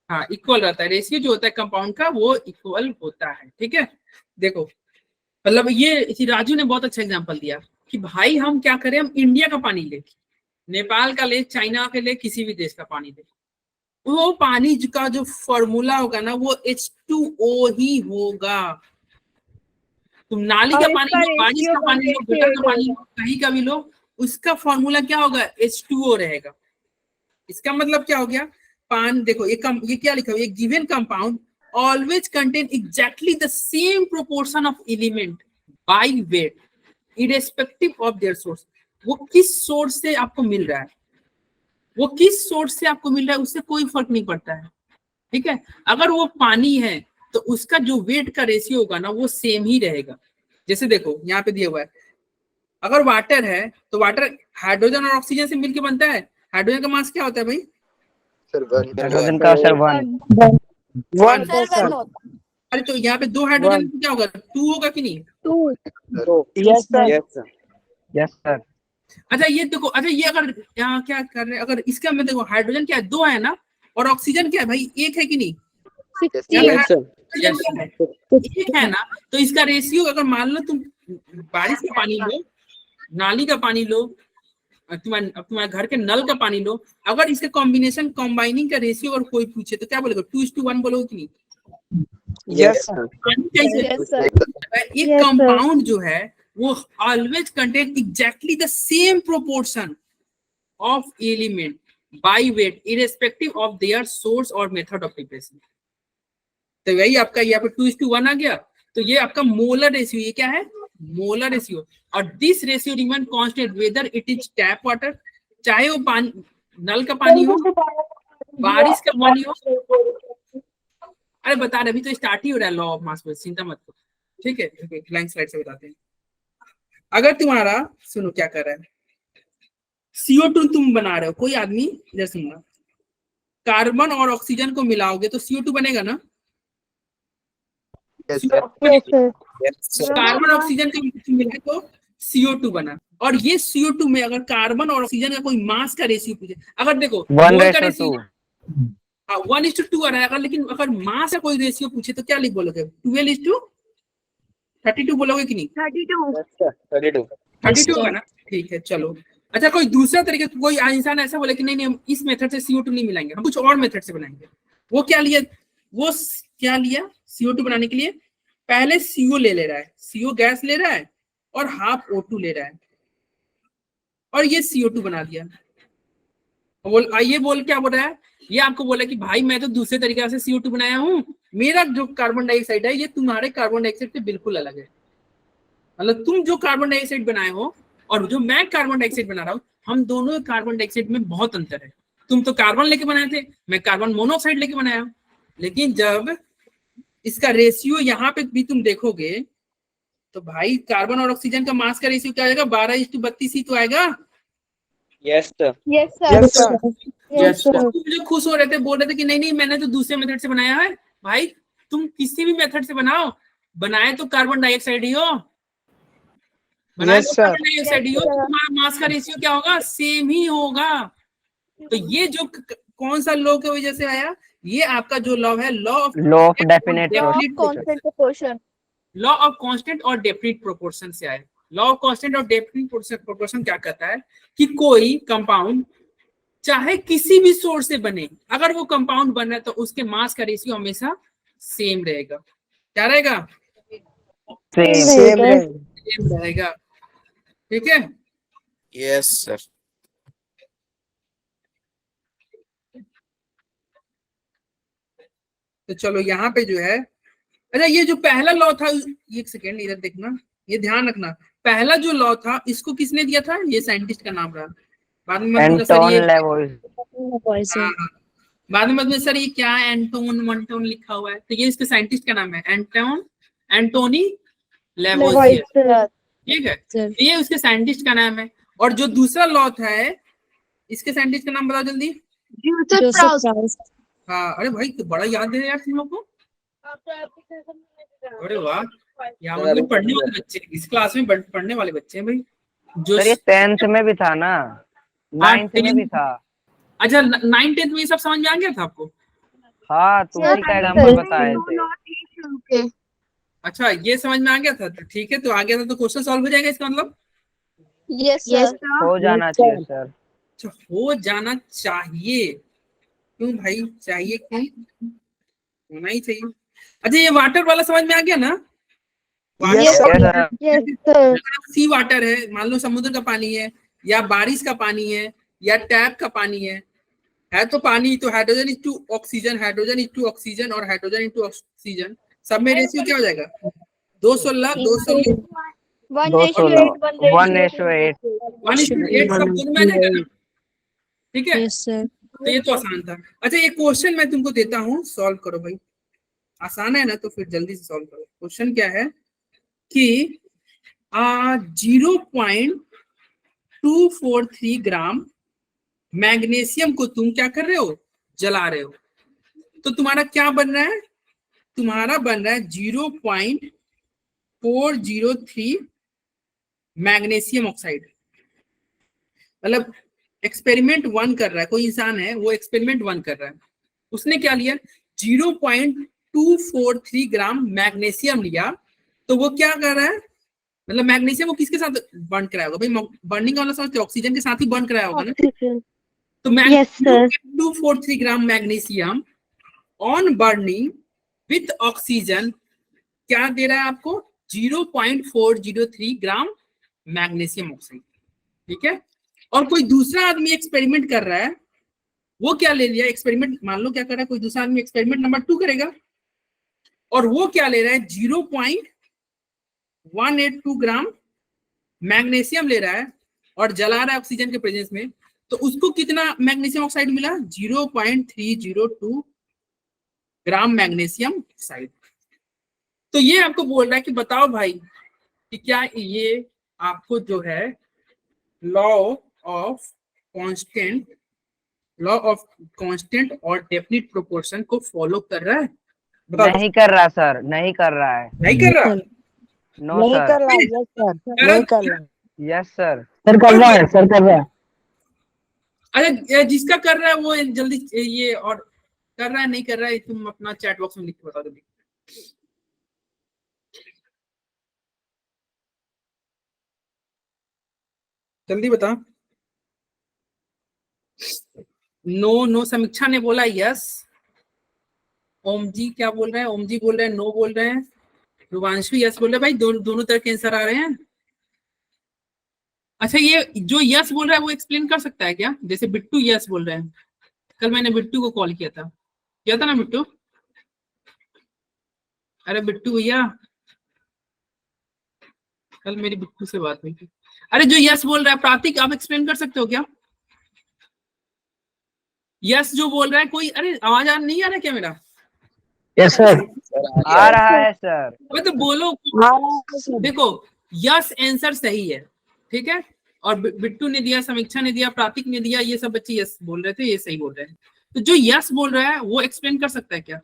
हाँ इक्वल रहता है, रेशियो जो होता है कंपाउंड का वो इक्वल होता है। ठीक है, देखो मतलब ये राजू ने बहुत अच्छा एग्जांपल दिया कि भाई हम क्या करें, हम इंडिया का पानी ले, नेपाल का ले, चाइना के ले, किसी भी देश का पानी ले, वो पानी का जो फॉर्मूला होगा ना वो H2O ही होगा। तुम नाली का पानी लो, बारिश का पानी लो, गटर का पानी लो, कहीं का भी लो, उसका फॉर्मूला क्या होगा? H2O रहेगा। इसका मतलब क्या हो गया? देखो ये क्या लिखा हुआ है? Given compound always contain exactly the same proportion of element by weight irrespective of their source. वो किस सोर्स से आपको मिल रहा है, वो किस सोर्स से आपको मिल रहा है उससे कोई फर्क नहीं पड़ता है। ठीक है, अगर वो पानी है तो उसका जो वेट का रेशियो होगा ना वो सेम ही रहेगा। जैसे देखो यहाँ पे दिया हुआ है अगर वाटर है तो वाटर हाइड्रोजन और ऑक्सीजन से मिलकर बनता है। हाइड्रोजन का मास क्या होता है भाई? सर वन हाइड्रोजन का सर 1 वन सर सर 1 होता है। अरे तो यहाँ पे 2 हाइड्रोजन तो क्या होगा? 2 होगा कि नहीं? 2 yes sir Yes, sir. Yes sir अच्छा ये देखो, अच्छा ये अगर यहाँ क्या कर रहे हैं, अगर इसका में देखो हाइड्रोजन क्या है? 2 है ना, और ऑक्सीजन क्या है भाई? 1 है कि नहीं? यहाँ पे यस सर हाइड्रोजन क्या है? 1 है ना, तो इसका रेशियो अगर मान लो तुम बारिश का पानी लो, नाली का पानी लो, तुम्हारे घर के नल का पानी लो, अगर इसके कॉम्बिनेशन कंबाइनिंग का रेशियो अगर कोई पूछे तो क्या बोलेगा? 2:1 बोलोगे कि नहीं? यस सर पानी कैसे? यस सर एक Yes, sir. कंपाउंड जो है वो always contain exactly the same proportion of element by weight irrespective of their source और मेथड ऑफ प्रिपरेशन। तो वही आपका यहाँ पे 2:1 आ गया, तो ये आपका मोलर रेशियो, ये क्या है? Molar ratio. और this ratio remain constant whether it is tap water, चाहे वो पानी नल का पानी हो, बारिश का पानी हो। अरे बता रहे, अभी तो स्टार्ट ही हो रहा है लॉ ऑफ मास, चिंता मत करो, ठीक है? फ्लाइंग स्लाइड से बताते हैं। अगर तुम्हारा, सुनो क्या कर रहा है, CO2 तुम बना रहे हो, कोई आदमी इधर सुनना, कार्बन और ऑक्सीजन को मिलाओगे तो CO2 बनेगा ना? Yes sir Yes, sir. Carbon oxygen का मिला तो CO2 बना। और ये CO2 में अगर कार्बन और ऑक्सीजन का कोई मास का रेशियो पूछे, अगर देखो 1:2 1:2 आ रहा है, अगर लेकिन अगर मास का कोई रेशियो पूछे तो क्या लिख बोलोगे? 12:32 बोलोगे कि नहीं? 32. 32 होगा ना? ठीक है, चलो। अच्छा कोई दूसरा तरीका, कोई इंसान ऐसा बोले कि नहीं नहीं हम इस मेथड से CO2 नहीं मिलाएंगे, हम कुछ और मेथड से बनाएंगे, वो क्या लिया? क्या लिया CO2 बनाने के लिए? पहले CO ले रहा है, CO गैस ले रहा है और हाफ O2 ले रहा है, और ये CO2 बना दिया। ये बोल क्या बोल रहा है? ये आपको बोला कि भाई मैं तो दूसरे तरीके से CO2 बनाया हूँ, मेरा जो कार्बन डाइऑक्साइड है ये तुम्हारे कार्बन डाइऑक्साइड से बिल्कुल अलग है। मतलब तुम जो कार्बन डाइऑक्साइड बनाए हो और जो मैं कार्बन डाइऑक्साइड बना रहा हूँ, हम दोनों कार्बन डाइऑक्साइड में बहुत अंतर है। तुम तो कार्बन लेके बनाए थे, मैं कार्बन मोनोऑक्साइड लेके बनाया हूँ। लेकिन जब इसका रेशियो यहाँ पे भी तुम देखोगे तो भाई कार्बन और ऑक्सीजन का मास का रेशियो क्या आएगा? 12:32 ही तो आएगा। Yes, sir. Yes sir yes sir yes sir तुम जो खुश हो रहे थे, बोल रहे थे कि नहीं नहीं मैंने तो दूसरे मेथड से बनाया है। भाई तुम किसी भी मेथड से बनाओ, बनाए तो कार्बन डाइऑक्साइड ही हो, बनाए Yes, तो sir. कार्बन डाइऑक्साइड ही हो, तो तुम्हारा मास का रेशियो क्या होगा? सेम ही होगा। तो ये जो कौन सा लॉ की वजह से आया? ये आपका जो लॉ है, law of definite constant proportion law of constant और डेफिनिट प्रोपोर्शन से आया। लॉ ऑफ कांस्टेंट और डेफिनिट प्रोपोर्शन क्या कहता है कि कोई कंपाउंड चाहे किसी भी सोर्स से बने, अगर वो कंपाउंड बन रहा है तो उसके मास का रेशियो हमेशा सेम रहेगा। क्या रहेगा? सेम सेम रहेगा, ठीक है? Yes, sir. तो चलो यहाँ पे जो है, अच्छा ये जो पहला लॉ था, एक सेकेंड इधर देखना, ये ध्यान रखना, पहला जो लॉ था इसको किसने दिया था? ये साइंटिस्ट का नाम रहा, बाद में मत बोलना सर एंटोन ये लेवोइज हाँ, बाद में मत बोलना सर ये क्या एंटोन लिखा हुआ है, तो ये इसके साइंटिस्ट का नाम है एंटोनी लेवोइजियर, ठीक है? तो ये उसके साइंटिस्ट का नाम है। और जो दूसरा लॉ था इसके साइंटिस्ट का नाम बताओ जल्दी। हाँ, अरे भाई तो बड़ा याद है यार तुम लोग को, अरे वाह, यहाँ मतलब पढ़ने वाले बच्चे, इस क्लास में पढ़ने वाले बच्चे हैं भाई। जो सर ये 10th में भी था ना, 9th में भी था। अच्छा 9th 10th में ये सब समझ में आ गया था आपको? हाँ तुम उसी का एग्जाम्पल बताए थे। अच्छा ये समझ में आ गया था, तो ठीक है, तो आ गया था तो क्वेश्चन सॉल्व हो जाएगा इसका मतलब? यस सर हो जाना चाहिए सर। अच्छा हो जाना चाहिए, क्यों भाई चाहिए, क्यों होना ही चाहिए। अच्छा ये वाटर वाला समझ में आ गया ना? यस सर यस सर सी वाटर है, मान लो समुद्र का पानी है या बारिश का पानी है या टैप का पानी है तो पानी, तो hydrogen is to oxygen, hydrogen is to oxygen और हाइड्रोजन इज टू ऑक्सीजन, सब में रेशियो क्या हो जाएगा? 216 216 1:8 1:8 सब दोनों में आ जाएगा ना? ठीक है, यस सर तो ये तो आसान था। अच्छा ये क्वेश्चन मैं तुमको देता हूँ, सॉल्व करो भाई, आसान है ना, तो फिर जल्दी से सॉल्व करो। क्वेश्चन क्या है कि 0.243 ग्राम मैग्नीशियम को तुम क्या कर रहे हो, जला रहे हो, तो तुम्हारा क्या बन रहा है, तुम्हारा बन रहा है 0.403 मैग्नीशियम ऑक्साइड। मतलब एक्सपेरिमेंट 1 कर रहा है, कोई इंसान है वो एक्सपेरिमेंट 1 कर रहा है, उसने क्या लिया 0.243 ग्राम मैग्नीशियम लिया, तो वो क्या कर रहा है, मतलब मैग्नीशियम वो किसके साथ बर्न कराया होगा भाई, बर्निंग का मतलब समझते हो, ऑक्सीजन के साथ ही बर्न कराया होगा ना। तो Yes, sir. 243 gram magnesium on burning with oxygen क्या दे रहा है आपको, 0.403 ग्राम मैग्नीशियम ऑक्साइड। ठीक है, और कोई दूसरा आदमी एक्सपेरिमेंट कर रहा है, वो क्या ले लिया एक्सपेरिमेंट, मान लो क्या कर रहा है कोई दूसरा आदमी एक्सपेरिमेंट नंबर 2 करेगा, और वो क्या ले रहा है 0.182 ग्राम मैग्नीशियम ले रहा है और जला रहा है ऑक्सीजन के प्रेजेंस में, तो उसको कितना मैग्नीशियम ऑक्साइड मिला, 0.302 ग्राम मैग्नीशियम ऑक्साइड। तो ये आपको बोल रहा है कि बताओ भाई कि क्या ये आपको जो है लॉ ऑफ कांस्टेंट और डेफिनिट प्रोपोर्शन को फॉलो कर रहा है, बताओ। नहीं कर रहा सर, नहीं कर रहा है। नहीं कर रहा, नो नहीं सर। कर रहा है, यस सर, नहीं कर रहा है। Yes sir. सर कर रहा है, सर कर रहा है। अरे जिसका कर रहा है वो जल्दी ये, और कर रहा है नहीं कर रहा है तुम अपना चैट बॉक्स में लिख के बता दो, जल्दी बता। नो समीक्षा ने बोला यस, ओम जी क्या बोल रहे हैं, ओम जी बोल रहे हैं नो बोल रहे हैं, रुवांशु यस बोल रहे हैं, भाई दोनों तरह के आंसर आ रहे हैं। अच्छा ये जो यस बोल रहा है वो एक्सप्लेन कर सकता है क्या, जैसे बिट्टू यस बोल रहे हैं, कल मैंने बिट्टू को कॉल किया था ना बिट्टू, अरे बिट्टू भैया कल मेरी बिट्टू से बात हुई थी। अरे जो यस बोल रहा है प्रातिक, आप एक्सप्लेन कर सकते हो क्या, यस जो बोल रहा है कोई, अरे आवाज नहीं आ रहा क्या मेरा, यस सर, आ रहा है सर। अबे तो बोलो। देखो यस आंसर सही है, ठीक है, और बिट्टू ने दिया, समीक्षा ने दिया, प्रातिक ने दिया, ये सब बच्चे यस बोल रहे थे, ये सही बोल रहे हैं। तो जो यस बोल रहा है वो एक्सप्लेन कर सकता है क्या,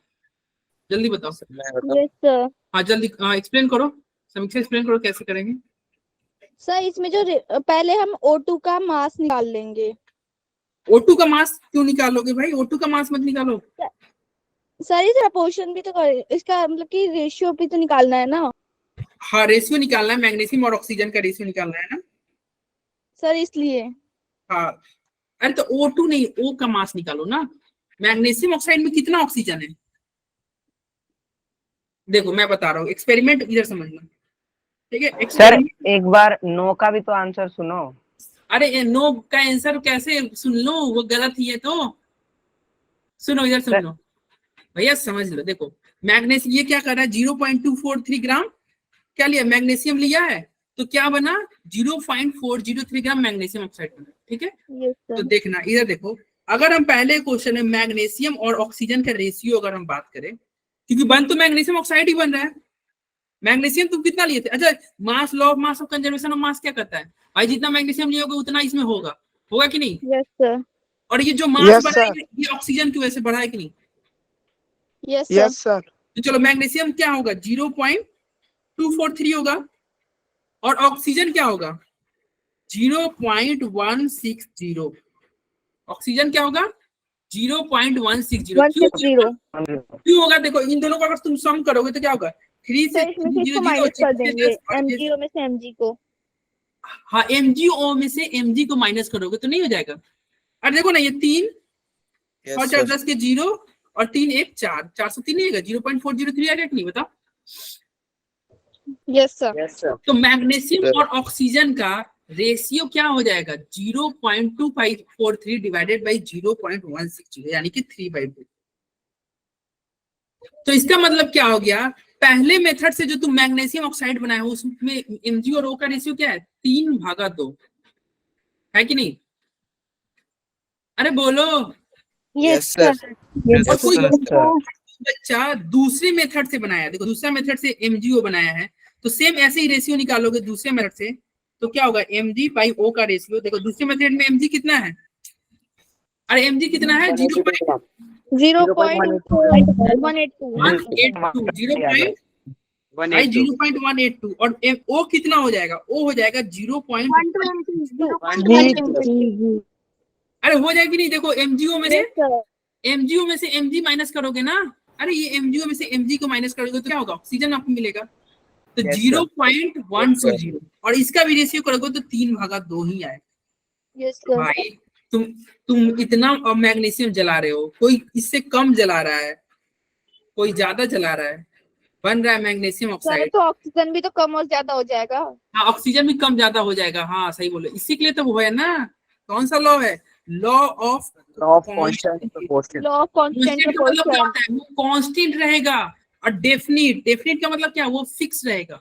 जल्दी बताओ। Yes sir. हाँ जल्दी एक्सप्लेन करो, समीक्षा एक्सप्लेन करो कैसे करेंगे। सर इसमें जो पहले हम O2 का मास निकाल लेंगे। O2 का मास क्यों निकालोगे भाई, O2 का मास मत निकालो। सर इस प्रपोर्शन भी तो इसका मतलब कि रेशियो भी तो निकालना है ना। हाँ रेशियो निकालना है, मैग्नीशियम और ऑक्सीजन का रेशियो निकालना है ना सर इसलिए। हाँ, अरे तो O2 नहीं, O का मास निकालो ना। मैग्नीशियम ऑक्साइड में कितना ऑक्सीजन है, देखो मैं बता रहा हूँ, एक्सपेरिमेंट इधर समझना, ठीक है। सर एक्सपेरिमेंट, एक बार नो का भी तो आंसर सुनो। अरे नो का आंसर कैसे सुन लो, वो गलत ही है, तो सुनो इधर सुन लो भैया, समझ लो। देखो मैग्नीशियम ये क्या कर रहा है, 0.243 ग्राम क्या लिया, मैग्नीशियम लिया है, तो क्या बना 0.403 ग्राम मैग्नीशियम ऑक्साइड बना, ठीक है। यस तो सर। देखना इधर देखो, अगर हम पहले क्वेश्चन में मैग्नीशियम और ऑक्सीजन का रेशियो अगर हम बात करें, क्योंकि बन तो मैग्नीशियम ऑक्साइड ही बन रहा है, मैग्नीशियम तुम कितना लिए थे, अच्छा mass, law of mass of conservation of mass क्या करता है भाई, जितना मैग्नीशियम लियोगे उतना इसमें होगा कि नहीं। Yes sir. और ये जो मास Yes, बढ़ा है sir. ये ऑक्सीजन की वजह से बढ़ा है कि नहीं। Yes sir. यस सर, तो चलो मैग्नीशियम क्या होगा 0.243 होगा, और ऑक्सीजन क्या होगा 0.160, ऑक्सीजन क्या होगा 0.160। 160। क्यों होगा, देखो इन दोनों को अगर तुम सम करोगे तो क्या होगा 3 से सर इसमें से इसको माइनस कर देंगे, MgO में से Mg को। हाँ MgO में से Mg को माइनस करोगे तो नहीं हो जाएगा। अरे देखो ना ये 3 Yes, और 4 sir. 10 के 0 और 3 1 4 403 नहीं आएगा, 0.403 आएगा कि नहीं बता। Yes sir. Yes, sir. तो मैग्नीशियम Sir. और ऑक्सीजन का रेशियो क्या हो जाएगा 0.2543 डिवाइडेड बाई 0.160 यानी कि 3/2। तो इसका मतलब क्या हो गया, पहले मेथड से जो तुम मैग्नीशियम ऑक्साइड बनाया हो उसमें Mg और O का रेशियो क्या है 3/2 है कि नहीं, अरे बोलो। Yes, sir. और कोई sir. बच्चा दूसरे मेथड से बनाया, देखो दूसरा मेथड से MgO बनाया है, तो सेम ऐसे ही रेशियो निकालोगे दूसरे मेथड से, तो क्या होगा mg बाई o का रेशियो। देखो दूसरे मेथड में mg कितना है, अरे mg कितना है 0.182, 0.182 और o कितना हो जाएगा, o हो जाएगा 0.122। अरे हो जाएगी नहीं, देखो MgO में से mg माइनस करोगे ना, अरे ये MgO में से mg को माइनस करोगे तो क्या होगा, ऑक्सीजन आपको मिलेगा। तो 0.120 और इसका भी रेशियो करोगे तो 3/2 ही आएगा। भाई तुम इतना मैग्नीशियम जला रहे हो, कोई इससे कम जला रहा है, कोई ज्यादा जला रहा है, बन रहा है मैग्नीशियम ऑक्साइड। तो ऑक्सीजन भी तो कम और ज्यादा हो जाएगा। हाँ ऑक्सीजन भी कम ज्यादा हो जाएगा, हाँ सही बोले। इसी के लिए तो वो है ना, कौन सा लॉ है, law of constant proportion. Law of constant proportion. वो कांस्टेंट रहेगा, और डेफिनिट का मतलब क्या, वो फिक्स रहेगा।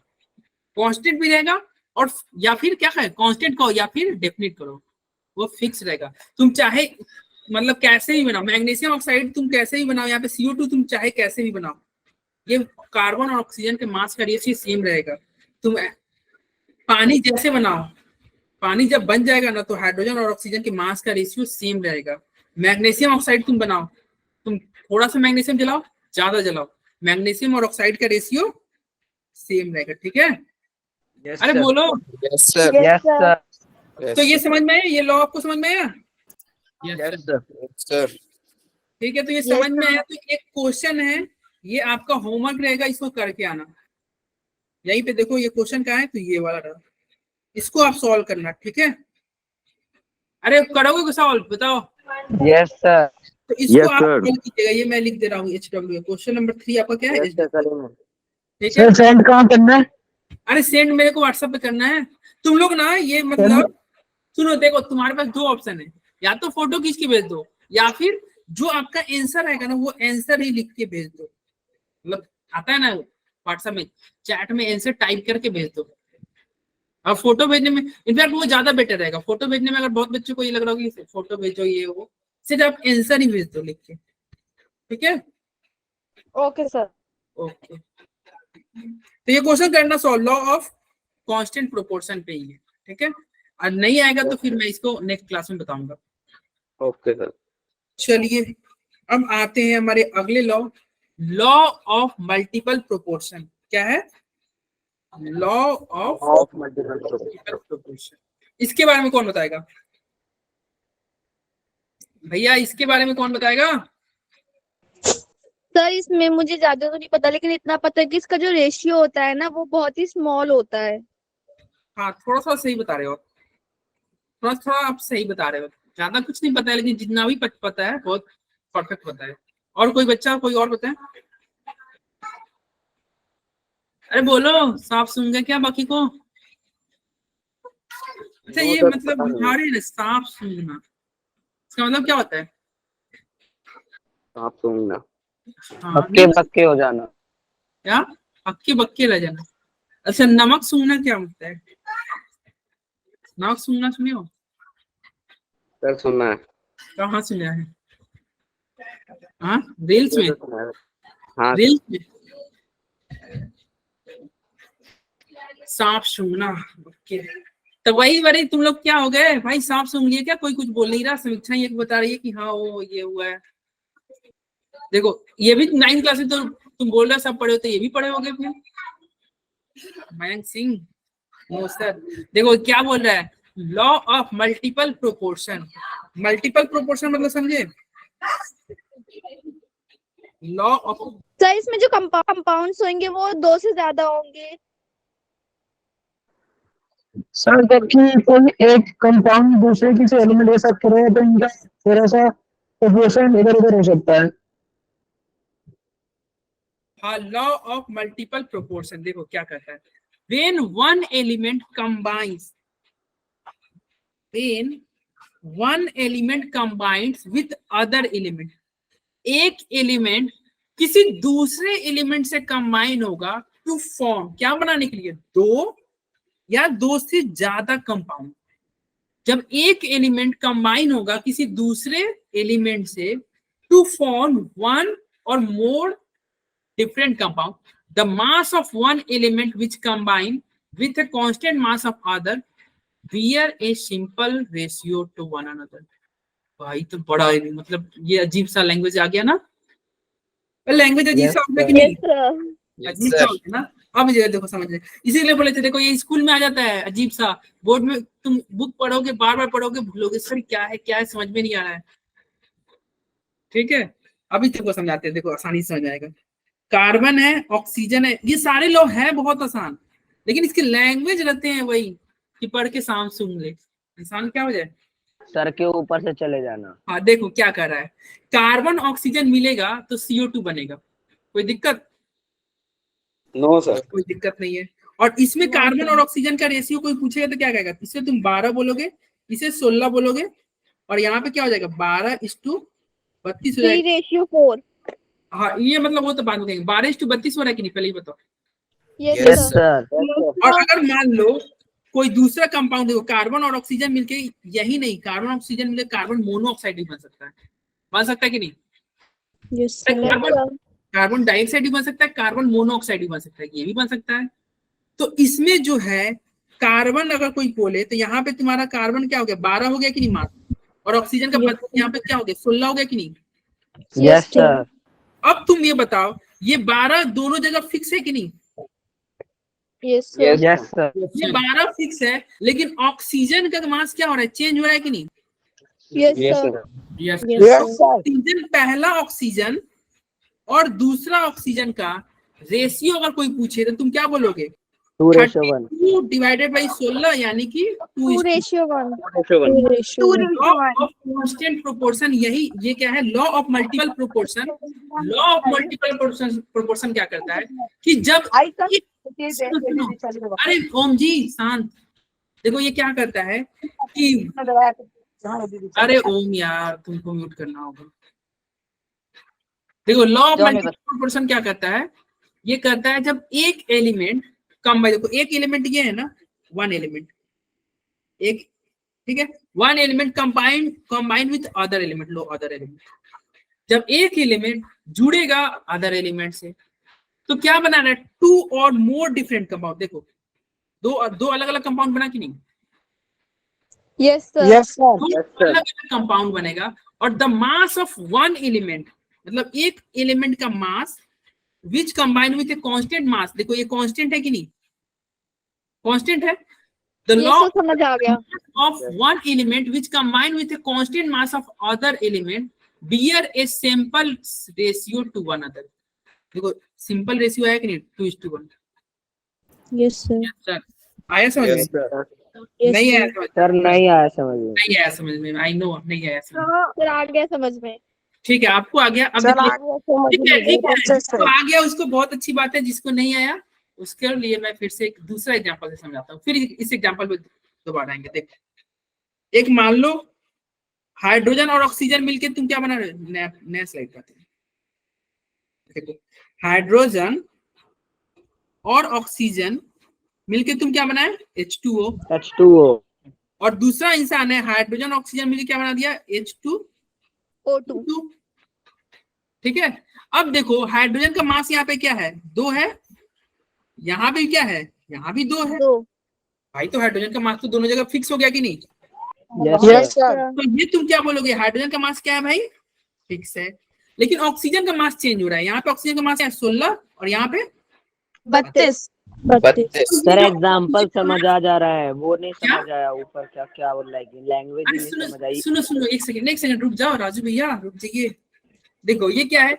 कांस्टेंट भी रहेगा और या फिर क्या है, कांस्टेंट कहो या फिर डेफिनिट करो, वो फिक्स रहेगा। तुम चाहे मतलब कैसे भी बनाओ, मैग्नीशियम ऑक्साइड तुम कैसे भी बनाओ, यहाँ पे CO2 तुम चाहे कैसे भी बनाओ, ये कार्बन और ऑक्सीजन के मास का रेशियो सेम रहेगा। तुम पानी जैसे बनाओ, पानी जब बन जाएगा ना, तो हाइड्रोजन और ऑक्सीजन के मास का रेशियो सेम रहेगा। मैग्नीशियम ऑक्साइड तुम बनाओ, तुम थोड़ा सा मैग्नीशियम जलाओ, ज्यादा जलाओ, मैग्नीशियम और ऑक्साइड का रेशियो सेम रहेगा, ठीक है। अरे बोलो। Yes sir. Yes sir. तो ये समझ में आया, ये लॉ आपको समझ में आया? Yes sir. सर ठीक है, तो ये समझ में आया। तो एक क्वेश्चन है, ये आपका होमवर्क रहेगा, इसको करके आना। यहीं पे देखो ये क्वेश्चन का है, तो ये वाला रहा, इसको आप सॉल्व करना, ठीक है। अरे करोगे सॉल्व, बताओ। Yes sir. तो इसको आप सॉल्व कीजिएगा, ये मैं लिख दे रहा हूँ HW। क्वेश्चन नंबर 3 आपका क्या है, ठीक है। सर सेंड कहाँ करना है? अरे सेंड मेरे को व्हाट्सएप पे करना है। तुम लोग ना ये मतलब सुनो, देखो तुम्हारे पास 2 ऑप्शन है, या तो फोटो खींच के भेज दो, या फिर जो आपका आंसर रहेगा ना, वो आंसर ही लिख के भेज दो। मतलब आता है ना व्हाट्सएप में, चैट में आंसर टाइप करके भेज दो। अब फोटो भेजने में इनफैक्ट वो ज्यादा बेटर रहेगा। फोटो भेजने में अगर बहुत बच्चों को ये लग रहा हो कि फोटो भेजो ये वो, सिर्फ आप आंसर ही भेज दो लिख के, ठीक है। Okay sir. ओके, तो ये क्वेश्चन करना solve, law of constant proportion पे ही है, ठीक है। और नहीं आएगा तो फिर मैं इसको नेक्स्ट क्लास में बताऊंगा। Okay sir. चलिए अब आते हैं हमारे अगले law, law of multiple proportion. क्या है, लॉ ऑफ मल्टीपल प्रोपोर्शन। इसके बारे में कौन बताएगा भैया, इसके बारे में कौन बताएगा? सर इसमें मुझे ज्यादा तो नहीं पता, लेकिन इतना पता है कि इसका जो रेशियो होता है ना, वो बहुत ही स्मॉल होता है। हाँ थोड़ा सा सही बता रहे हो, थोड़ा आप सही बता रहे हो, ज्यादा कुछ नहीं पता है, लेकिन जितना भी पता है बहुत परफेक्ट पता है। और कोई बच्चा, कोई और बताए? अरे बोलो, साफ सुन गए क्या बाकी को? अच्छा ये मतलब बिहारी साफ सुनना, इसका मतलब क्या होता है? आप सुनना, हाँ, पक्के पक्के हो जाना। क्या हक्के बक्के रह जाना? अच्छा नमक सूंघना क्या होता है? नमक सूंघना सुने हो? सर सुनना है। कहाँ सुना है? हाँ रील्स में? हाँ रील्स में सांप सूंघना, ओके। तो वही बड़े तुम लोग क्या हो गए भाई, सांप सूंघ लिए क्या? कोई कुछ बोल नहीं रहा, समीक्षा ये बता रही है कि हाँ वो ये हुआ है। देखो ये भी 9th क्लास में तो तुम बोल रहे सब पढ़े हो, तो ये भी पढ़े होगे फिर। Mayank Singh, no sir. देखो क्या बोल रहा है, law of multiple proportion. Multiple proportion मतलब समझे, लॉ ऑफ। सर इसमें जो कंपाउंड्स होंगे वो 2 से ज्यादा होंगे। सर जबकि कोई एक कंपाउंड दूसरे की से एलिमेंट के साथ करेगा तो इनका थोड़ा सा प्रोपोर्शन इधर उधर हो सकता है। हाँ लॉ ऑफ मल्टीपल प्रोपोर्शन देखो क्या कहता है, when one element combines with other element, एक एलिमेंट किसी दूसरे एलिमेंट से कंबाइन होगा टू फॉर्म, क्या बनाने के लिए, 2 या 2 से ज्यादा कंपाउंड। जब एक एलिमेंट कंबाइन होगा किसी दूसरे एलिमेंट से टू फॉर्म 1 और more different compound, the mass of one element which combine with a constant mass of other bear a simple ratio to one another. भाई तो बड़ा मतलब ये अजीब सा लैंग्वेज आ गया ना, लैंग्वेज अजीब सा होता है कि Yes, नहीं, sir. अजीब सा होता है ना। अब मुझे देखो समझ में, इसीलिए बोले थे देखो ये स्कूल में आ जाता है अजीब सा, बोर्ड में तुम बुक पढ़ोगे बार बार पढ़ोगे भूलोगे सर क्या है समझ में नहीं आ रहा है। ठीक है, अभी देखो समझाते हैं, देखो आसानी से समझ आएगा। कार्बन है, ऑक्सीजन है, ये सारे लोग हैं बहुत आसान, लेकिन इसके लैंग्वेज रहते हैं वही कि पढ़ के शाम सुन ले, इंसान क्या हो जाए सर के ऊपर से चले जाना। हाँ देखो क्या कर रहा है, कार्बन ऑक्सीजन मिलेगा तो CO2 बनेगा, कोई दिक्कत? No sir. कोई दिक्कत नहीं है। और इसमें कार्बन और ऑक्सीजन का रेशियो कोई पूछेगा तो क्या कहेगा, इसमें तुम 12 बोलोगे, इसे 16 बोलोगे, और यहाँ पे क्या हो जाएगा 12:32 हो जाएगा। 3:4. हाँ ये मतलब वो तो बात करेंगे, 12:32 हो रहा है कि नहीं पहले ही बताओ। Yes, Yes, sir. सर और अगर मान लो कोई दूसरा कंपाउंड देखो, कार्बन और ऑक्सीजन मिलके, यही नहीं कार्बन ऑक्सीजन मिलकर कार्बन मोनोऑक्साइड भी बन सकता है कि नहीं? Yes, sir. कार्बन डाइऑक्साइड भी बन सकता है, कार्बन मोनोऑक्साइड भी बन सकता है, ये भी बन सकता है। तो इसमें जो है कार्बन अगर कोई बोले तो यहाँ पे तुम्हारा कार्बन क्या हो गया 12 हो गया कि नहीं मास, और ऑक्सीजन का यहाँ पे क्या हो गया 16 हो गया कि नहीं? Yes sir. अब तुम ये बताओ ये 12 दोनों जगह फिक्स है कि नहीं? Yes, sir. Yes sir. ये 12 फिक्स है, लेकिन ऑक्सीजन का मास क्या हो रहा है, चेंज हो रहा है कि नहीं? Yes, sir. Yes Yes, sir. Oxygen, पहला ऑक्सीजन और दूसरा ऑक्सीजन का रेशियो अगर कोई पूछे तो तुम क्या बोलोगे? 2:1। 2 डिवाइडेड बाई 16 यानी कि 2:1. 2:1। लॉ ऑफ कांस्टेंट प्रोपोर्शन, यही ये क्या है, law of multiple proportion. Law of multiple proportion क्या करता है कि जब अरे ओम जी शांत, देखो ये क्या करता है कि अरे ओम यार तुमको म्यूट करना होगा। देखो लॉ ऑफ मल्टीपल प्रोपोर्शन क्या करता है, ये करता है जब एक एलिमेंट कम बाय, देखो एक एलिमेंट ये है ना, वन एलिमेंट एक, ठीक है, one element combine with other element, low other element, जब एक एलिमेंट जुड़ेगा अदर एलिमेंट से तो क्या बना रहा है, 2 और मोर डिफरेंट कंपाउंड। देखो दो अलग अलग कंपाउंड बना कि नहीं? Yes, sir. Yes, sir. दो अलग अलग कंपाउंड बनेगा, और the mass of one element, मतलब एक एलिमेंट का mass which combine with a constant mass, देखो ये कांस्टेंट है कि नहीं? कांस्टेंट है। द Yes, लॉ sir, समझ आ गया. of one element which combine with a constant mass of other element bear a simple ratio to one another। देखो simple ratio है कि नहीं, 2:1। Yes, sir. सर आया समझ में? Yes, sir. Yes, नहीं sir. आया समझ में? सर नहीं आया समझ में। नहीं आया समझ में, आई नो नहीं आया समझ में। Sir, आ गया समझ में. ठीक है आपको आ गया, अब सर, देखिए, आ गया समझ ठीक है में। ठीक है, अच्छे जिसको से। आ गया उसको बहुत अच्छी बात है, जिसको नहीं आया उसके लिए मैं फिर से एक दूसरा एग्जांपल से समझाता हूँ, फिर इस एग्जांपल पे दोबारा आएंगे। देखो एक मान लो हाइड्रोजन और ऑक्सीजन मिलके तुम क्या बना रहे हो, नया स्लाइड पर देखो, हाइड्रोजन और ऑक्सीजन मिलके तुम क्या बनाए, H2O, H2O। और दूसरा इंसान है हाइड्रोजन ऑक्सीजन मिलके क्या बना दिया, H2O। ठीक है, अब देखो हाइड्रोजन का मास यहाँ पे क्या है, 2 है, यहाँ पे क्या है, यहाँ भी 2 है। 2. भाई तो हाइड्रोजन का मास तो दोनों जगह फिक्स हो गया कि नहीं? Yes, sir. तो ये तुम क्या बोलोगे, हाइड्रोजन का मास क्या है भाई, फिक्स है, लेकिन ऑक्सीजन का मास चेंज हो रहा है। यहाँ पे ऑक्सीजन का मास है 16 और यहाँ पे 32. 32। सर एग्जाम्पल समझ आ जा रहा है, वो नहीं क्या? समझ आया ऊपर क्या क्या बोल रहा है, लैंग्वेज अरे ही नहीं समझ आई। सुनो एक सेकंड रुक जाओ राजू भैया, रुक जाइए। देखो ये क्या है,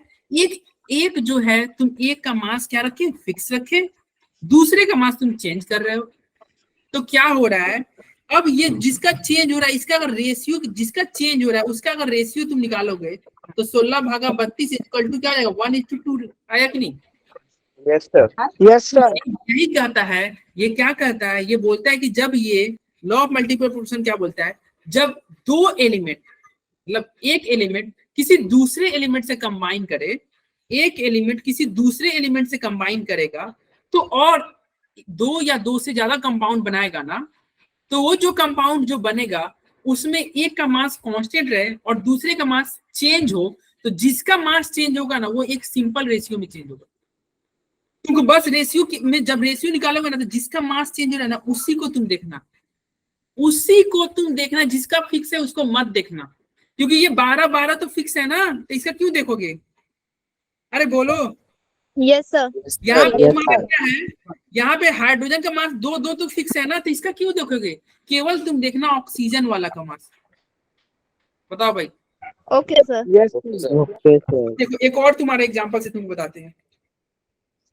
एक जो है तुम एक का मास क्या रखे, फिक्स रखे, दूसरे का मास तुम चेंज कर रहे हो, तो क्या हो रहा है, अब ये जिसका चेंज हो रहा है इसका अगर रेशियो, जिसका चेंज हो रहा है उसका अगर रेशियो तुम निकालोगे तो 16/32 इक्वल टू क्या आएगा, 1:2 आया कि नहीं? Yes sir. Yes, sir. यही कहता है, ये क्या कहता है, ये बोलता है कि जब ये लॉ ऑफ मल्टीपल प्रोपोर्शन क्या बोलता है, जब दो एलिमेंट, मतलब एक एलिमेंट किसी दूसरे एलिमेंट से कंबाइन करे, एक एलिमेंट किसी दूसरे एलिमेंट से कंबाइन करेगा तो और 2 या 2 से ज्यादा कंपाउंड बनाएगा ना, तो वो जो कंपाउंड जो बनेगा उसमें एक का मास कांस्टेंट रहे और दूसरे का मास चेंज हो, तो जिसका मास चेंज होगा ना वो एक सिंपल रेशियो में चेंज होगा। तुमको बस रेशियो में जब रेशियो निकालोगे ना तो जिसका मास चेंज हो रहा है ना उसी को तुम देखना, उसी को तुम देखना, जिसका फिक्स है उसको मत देखना, क्योंकि ये 12-12 तो फिक्स है ना, तो इसका क्यों देखोगे? अरे बोलो। Yes sir. यहाँ पे तुम्हारा क्या है, यहाँ पे हाइड्रोजन का मास 2-2 तो फिक्स है ना, तो इसका क्यों देखोगे? केवल तुम देखना ऑक्सीजन वाला का मास। बताओ भाई। Okay sir. Yes okay sir. देखो एक और तुम्हारे एग्जांपल से तुमको बताते हैं।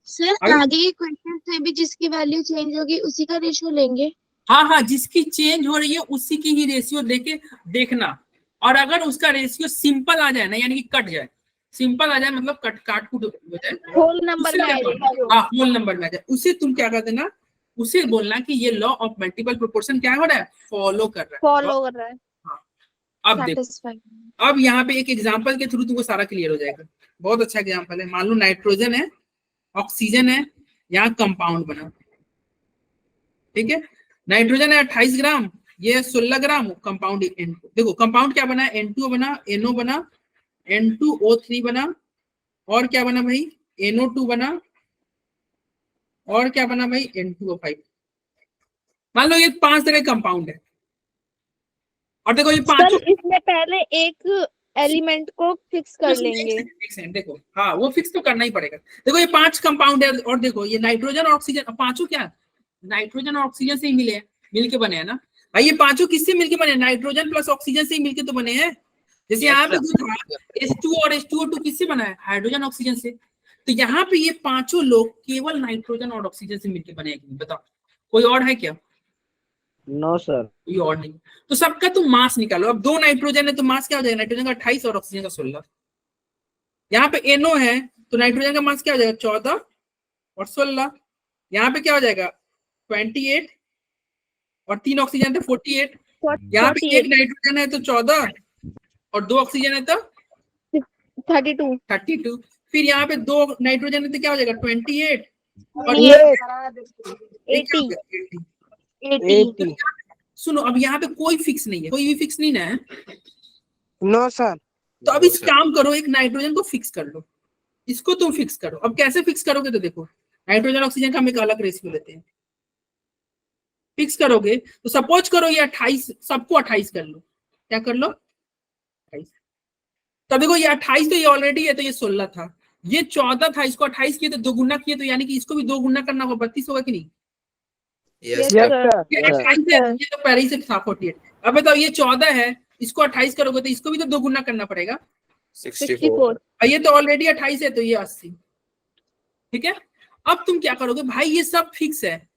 सर अभी- आगे के क्वेश्चन में भी जिसकी वैल्यू चेंज होगी उसी का रेशियो लेंगे। हाँ, जिसकी चेंज हो रही है उसी की ही रेशियो लेके देखना, और अगर उसका रेशियो सिंपल आ जाए ना, यानी कि कट जाए, सिंपल आ जाए मतलब काट कूट हो जाए, होल नंबर उससे में क्या आ बोलना? जाएगा। हाँ, होल नंबर में आ जाए, उसे तुम क्या कर देना, उसे बोलना कि ये लॉ ऑफ मल्टीपल प्रोपोर्शन क्या हो रहा है, फॉलो कर रहा है। फॉलो कर रहा है। अब देखो, Satisfied. अब यहाँ पे एक एग्जांपल के थ्रू तुमको सारा क्लियर हो जाएगा। बहुत अच्छा एग्जांपल है। मान लो नाइट्रोजन है, ऑक्सीजन है, यहाँ कंपाउंड बना, ठीक है। नाइट्रोजन है 28 ग्राम, ये 16 ग्राम, कंपाउंड N2। देखो कंपाउंड क्या बना है, N2 बना, NO बना, N2O3 बना, और क्या बना भाई, NO2 बना, और क्या बना भाई, N2O5। मान लो ये 5 तरह कंपाउंड है, और देखो ये पांचों सर इसमें पहले एक एलिमेंट को फिक्स कर लेंगे। एक सेकंड देखो, हाँ वो फिक्स तो करना ही पड़ेगा। देखो ये 5 कंपाउंड है, और देखो ये नाइट्रोजन और ऑक्सीजन, पांचों क्या नाइट्रोजन और ऑक्सीजन से ही मिले हैं, मिलके बने हैं ना भाई। ये पांचों किससे मिलके बने हैं, नाइट्रोजन प्लस ऑक्सीजन से ही मिलके तो बने हैं। जैसे यहाँ पे जो था H2 और H2O2 किससे बना है, हाइड्रोजन ऑक्सीजन से। तो यहाँ पे ये पांचों लोग केवल नाइट्रोजन और ऑक्सीजन से मिलके बने हैं कि नहीं, बताओ कोई और है क्या? No sir. कोई और नहीं। तो सबका तुम मास निकालो। अब 2 नाइट्रोजन है तो मास क्या हो जाएगा, नाइट्रोजन का 28 और ऑक्सीजन का 16। यहाँ पे NO है तो नाइट्रोजन का मास क्या हो जाएगा, 14 और 16। यहाँ पे क्या हो जाएगा, 28, और 3 ऑक्सीजन है तो 48। यहाँ पे 1 नाइट्रोजन है तो 14, और 2 ऑक्सीजन है तो 32। 32। फिर यहाँ पे 2 नाइट्रोजन है तो क्या हो जाएगा, 28, और ये ये क्या हो 80। गया, 80। सुनो अब यहाँ पे कोई फिक्स नहीं है, कोई भी फिक्स नहीं ना है। No sir. तो अब इस काम करो, एक नाइट्रोजन को फिक्स कर लो, इसको तुम फिक्स करो। अब कैसे फिक्स करोगे, तो देखो नाइट्रोजन ऑक्सीजन का हम एक अलग रेशियो लेते हैं। फिक्स करोगे तो सपोज करो ये 28, सबको 28 कर लो। क्या कर लो, 28। तब देखो ये 28 तो ये ऑलरेडी है, तो ये 16 था, ये 14 था, इसको 28 किए तो 2 गुना किए, तो यानी कि इसको भी 2 गुना करना होगा, 32 होगा कि नहीं? Yes, Yes, sir. sir. ये 28 है, ये तो पहले ही से था 48। अब बताओ ये 14 है, इसको 28 करोगे तो इसको भी तो 2 गुना करना पड़ेगा, 64. और ये तो ऑलरेडी 28 है, तो ये 80। ठीक है। अब तुम क्या करोगे भाई, ये सब फिक्स है,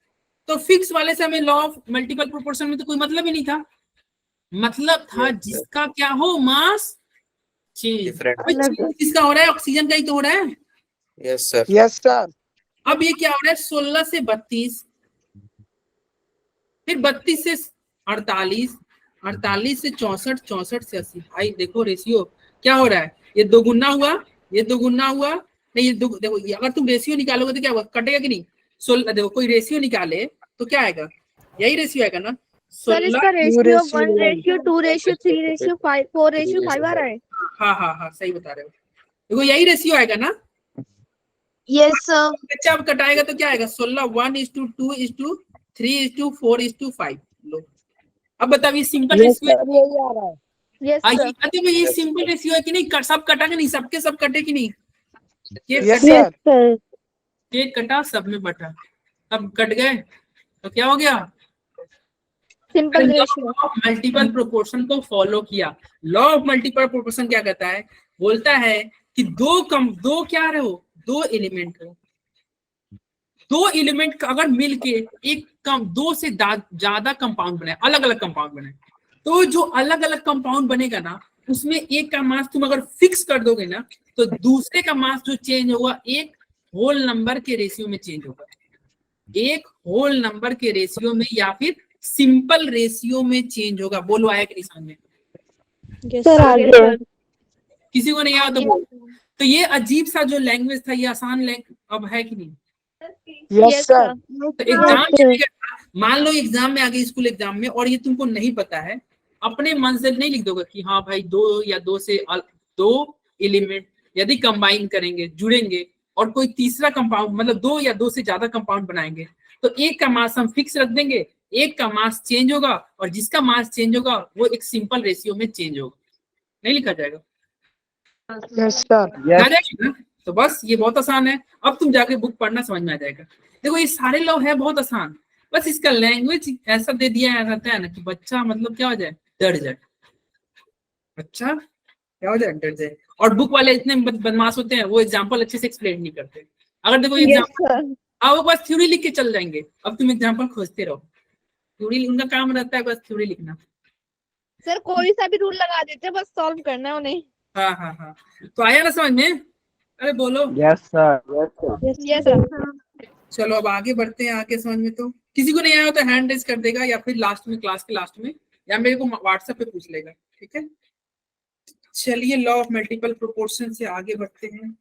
तो फिक्स वाले से हमें लॉ ऑफ मल्टीपल प्रोपोर्शन में तो कोई मतलब ही नहीं था। मतलब था जिसका क्या हो, मास चेंज। Different. किसका हो रहा है, ऑक्सीजन का ही तो हो रहा है। Yes, sir. Yes sir. अब ये क्या हो रहा है, 16 से 32, फिर 32 से 48, 48 से 64, 64 से 80। भाई देखो रेशियो क्या हो रहा है, ये 2 गुना हुआ, ये 2 गुना हुआ, नहीं ये देखो ये अगर तुम रेशियो निकालोगे तो क्या होगा, कटेगा कि नहीं। 16 देखो कोई रेशियो निकाले तो क्या आएगा, यही रेशियो आएगा ना। सर इसका रेशियो 1:2:3:5 4:5 आ रहा है। हाँ सही बता रहे हो। देखो यही रेशियो आएगा ना। Yes, sir. बच्चा अब कटाएगा तो क्या आएगा, 16 1:2:3:4:5। लो अब बताओ ये सिंपल रेशियो है। Yes sir. ये सिंपल रेशियो है कि नहीं, सब कटा कि नहीं, सबके सब कटे कि नहीं, ये यस कटे, सर। एक कटा सब में बटा, अब कट गए तो क्या हो गया, सिंपल रेशियो। मल्टीपल प्रोपोर्शन को फॉलो किया। लॉ ऑफ मल्टीपल प्रोपोर्शन क्या कहता है, बोलता है कि दो क्या रहे हो, 2 एलिमेंट हो, 2 एलिमेंट अगर मिलके एक कम 2 से ज्यादा कंपाउंड बने, अलग अलग कंपाउंड बने, तो जो अलग अलग कंपाउंड बनेगा ना उसमें एक का मास तुम अगर फिक्स कर दोगे ना, तो दूसरे का मास जो चेंज होगा एक होल नंबर के रेशियो में चेंज होगा, एक होल नंबर के रेशियो में या फिर सिंपल रेशियो में चेंज होगा। बोलो आया कि नहीं समझ में? सर किसी को नहीं आया तो बोलो। तो ये अजीब सा जो लैंग्वेज था, ये आसान अब है कि नहीं? Yes sir. तो एग्जाम मान लो एग्जाम में आ गई, स्कूल एग्जाम में, और ये तुमको नहीं पता है, अपने मन से नहीं लिख दोगे कि हाँ भाई 2 या 2 से 2 एलिमेंट यदि कंबाइन करेंगे, जुड़ेंगे और कोई तीसरा कंपाउंड मतलब 2 या 2 से ज्यादा कंपाउंड बनाएंगे तो एक का मास हम फिक्स रख देंगे, एक का मास चेंज होगा और जिसका मास चेंज होगा वो एक सिंपल रेशियो में चेंज होगा, नहीं लिखा जाएगा? Yes sir. आ जाएगा ना? तो बस ये बहुत आसान है, अब तुम जाके बुक पढ़ना समझ में आ जाएगा। देखो ये सारे लॉ है बहुत आसान, बस इसका लैंग्वेज ऐसा दे दिया रहता है ना कि बच्चा मतलब क्या हो जाए, डर जाए, बच्चा क्या हो जाए, डर जाए। और बुक वाले इतने बदमाश होते हैं, वो एग्जाम्पल अच्छे से एक्सप्लेन नहीं करते। अगर देखो यस एग्जाम्पल सर। वो बस थ्योरी लिख के चल जाएंगे, अब तुम एग्जाम्पल खोजते रहो, थ्योरी उनका काम रहता है बस थ्योरी लिखना। सर कोई सा भी रूल लगा देते हैं, बस सॉल्व करना है उन्हें। हाँ हाँ हाँ, तो आया ना समझ में? अरे बोलो। Yes sir. Yes sir. चलो अब आगे बढ़ते हैं, आगे समझ में तो किसी को नहीं आया हो तो हैंड रेज कर देगा या फिर लास्ट में, क्लास के लास्ट में, या मेरे को व्हाट्सएप पे पूछ लेगा, ठीक है? चलिए लॉ ऑफ मल्टीपल प्रोपोर्शन से आगे बढ़ते हैं।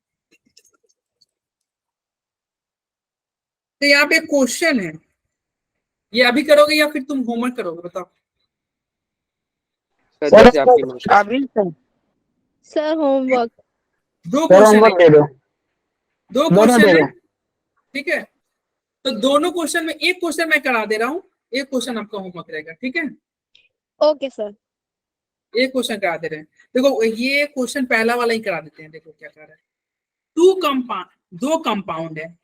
तो यहाँ पे क्वेश्चन है, ये अभी करोगे या फिर तुम होमवर्क करोगे, बताओ? सर जैसे आपकी मर्जी। अभी sir sir homework. 2 homework question दे है, दो। 2 दोनों क्वेश्चन दे है, दो। ठीक है? तो दोनों क्वेश्चन में एक क्वेश्चन मैं करा दे रहा हूँ, एक क्वेश्चन आपका होमवर्क रहेगा, ठीक है? Okay sir. एक क्वेश्चन करा दे रहे हैं। देखो ये क्वेश्चन पहला वाला ही करा देते हैं, देखो क्या कह रहा है। 2 कंपाउंड है,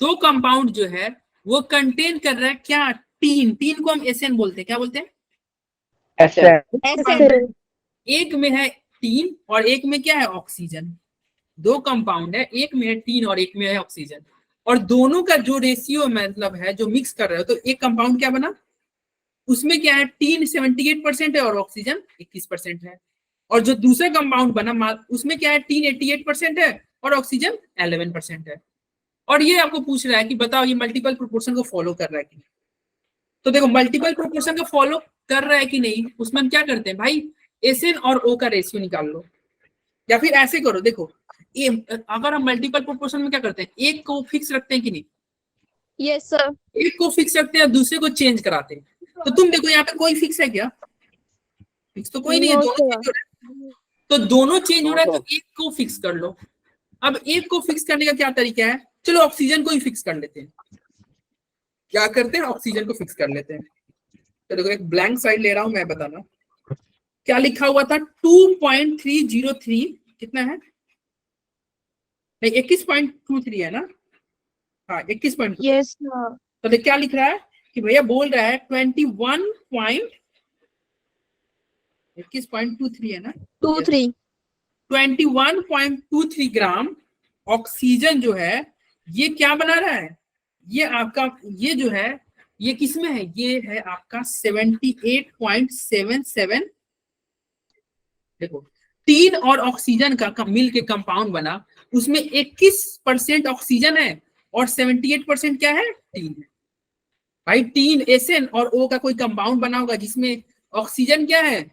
2 कंपाउंड जो है वो कंटेन कर रहा है क्या, तीन को हम एसएन बोलते हैं, क्या बोलते हैं? एसएन। एक में है टीन और एक में क्या है, ऑक्सीजन। 2 कंपाउंड है, एक में है टीन और एक में है ऑक्सीजन, और दोनों का जो रेशियो मतलब है जो मिक्स कर रहे हो, तो एक कंपाउंड क्या बना, उसमें क्या है, टीन 78% है और ऑक्सीजन 21% है। और जो दूसरा कंपाउंड बना उसमें क्या है, टीन 88% है और ऑक्सीजन 11% है। और ये आपको पूछ रहा है कि बताओ ये मल्टीपल प्रोपोर्शन को फॉलो कर रहा है कि नहीं। तो देखो मल्टीपल प्रोपोर्शन को फॉलो कर रहा है कि नहीं, उसमें हम क्या करते हैं भाई, एसएन और ओ का रेशियो निकाल लो, या फिर ऐसे करो, देखो ये अगर हम मल्टीपल प्रोपोर्शन में क्या करते हैं, एक को फिक्स रखते हैं कि नहीं, यस सर। एक को फिक्स रखते हैं दूसरे को चेंज कराते हैं। तो तुम देखो यहाँ पे कोई फिक्स है क्या, फिक्स तो कोई नहीं है, No, दोनों sir. चेंज हो रहा है। तो दोनों चेंज हो रहा है तो एक को फिक्स कर लो। अब एक को फिक्स करने का क्या तरीका है, चलो ऑक्सीजन को ही फिक्स कर लेते हैं। क्या करते हैं, ऑक्सीजन को फिक्स कर लेते हैं। तो देखो एक ब्लैंक साइड ले रहा हूं मैं, बताना क्या लिखा हुआ था, 2.303 कितना है, नहीं 21.23 है ना, हाँ 21. Yes sir. तो देख क्या लिख रहा है कि भैया बोल रहा है 21.23 है ना, 2-3. 21.23 ग्राम ऑक्सीजन जो है ये क्या बना रहा है, ये आपका ये जो है ये किसमें है, ये है आपका 78.77। देखो टीन और ऑक्सीजन का मिल के कंपाउंड बना, उसमें 21% ऑक्सीजन है और 78% क्या है, टीन है। भाई टीन एसएन और ओ का कोई कंपाउंड बना होगा जिसमें ऑक्सीजन क्या है,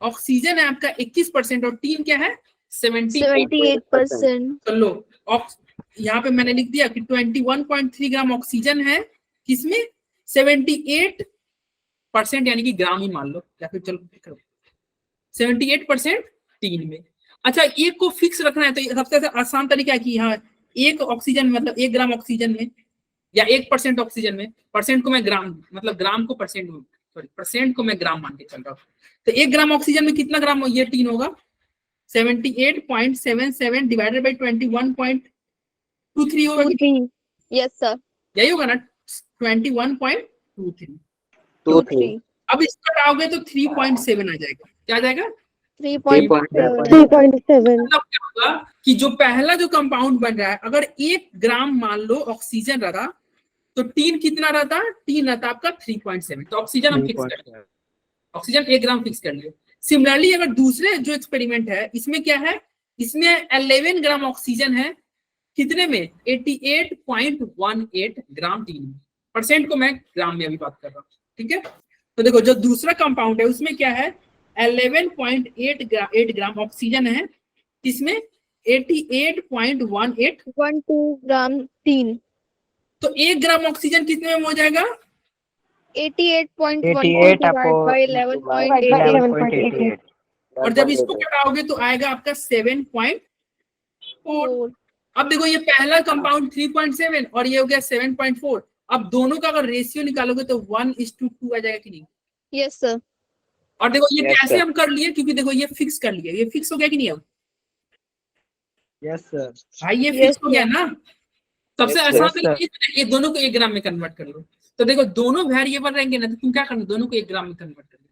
ऑक्सीजन है आपका 21% और टीन क्या है 78%. तो लो यहाँ पे मैंने लिख दिया कि 21.3 ग्राम ऑक्सीजन है किसमें, 78% यानी कि ग्राम ही मान लो, या फिर चलो 78% टीन में। अच्छा एक को फिक्स रखना है तो सबसे आसान तरीका है कि यहाँ एक ऑक्सीजन मतलब 1 ग्राम ऑक्सीजन में या 1% ऑक्सीजन में, परसेंट को मैं ग्राम मतलब ग्राम को परसेंट, सॉरी परसेंट को मैं ग्राम मान के चल रहा हूँ। तो 1 ग्राम ऑक्सीजन में कितना ग्राम ये टीन होगा, 78.77 डिवाइडेड बाई 21.23 होगा, 2-3. Yes sir. यही होगा ना 21.23। 2-3. अब इसको हटाओगे तो 3.7 आ जाएगा, क्या आ जाएगा 3.7. 3.7. मतलब क्या होगा कि जो पहला जो कंपाउंड बन रहा है, अगर 1 ग्राम मान लो ऑक्सीजन रहा तो टीन कितना रहता, टीन रहता आपका 3.7। तो ऑक्सीजन हम फिक्स कर लिया, ऑक्सीजन 1 ग्राम फिक्स कर लिए। सिमिलरली अगर दूसरे जो एक्सपेरिमेंट है इसमें क्या है, इसमें 11 ग्राम ऑक्सीजन है, कितने में 88.18 ग्राम टीन में, परसेंट को मैं ग्राम में अभी बात कर रहा हूँ, ठीक है। तो देखो जो दूसरा कंपाउंड है उसमें क्या है 11.8 ग्राम ऑक्सीजन है, इसमें 88.18 1-2 ग्राम 3. तो 1 ग्राम ऑक्सीजन कितने में हो जाएगा 88.1 88 divided by 11.88. 11.88। और जब इसको घटाओगे तो आएगा आपका 7.4। 4. अब देखो ये पहला कंपाउंड 3.7 और ये हो गया 7.4। अब दोनों का अगर रेशियो निकालोगे तो 1:2 आ जाएगा कि नहीं? Yes sir. और देखो ये Yes, कैसे sir. हम कर लिए, क्योंकि देखो ये फिक्स कर लिया, ये फिक्स हो गया कि नहीं? अब यस सर। भाई ये Yes, फिक्स हो गया ना। सबसे Yes, आसान sir. तरीके से ये दोनों को 1 ग्राम में कन्वर्ट कर लो। तो देखो दोनों वेरिएबल रहेंगे ना, तो तुम क्या करना, दोनों को 1 ग्राम में कन्वर्ट कर लो।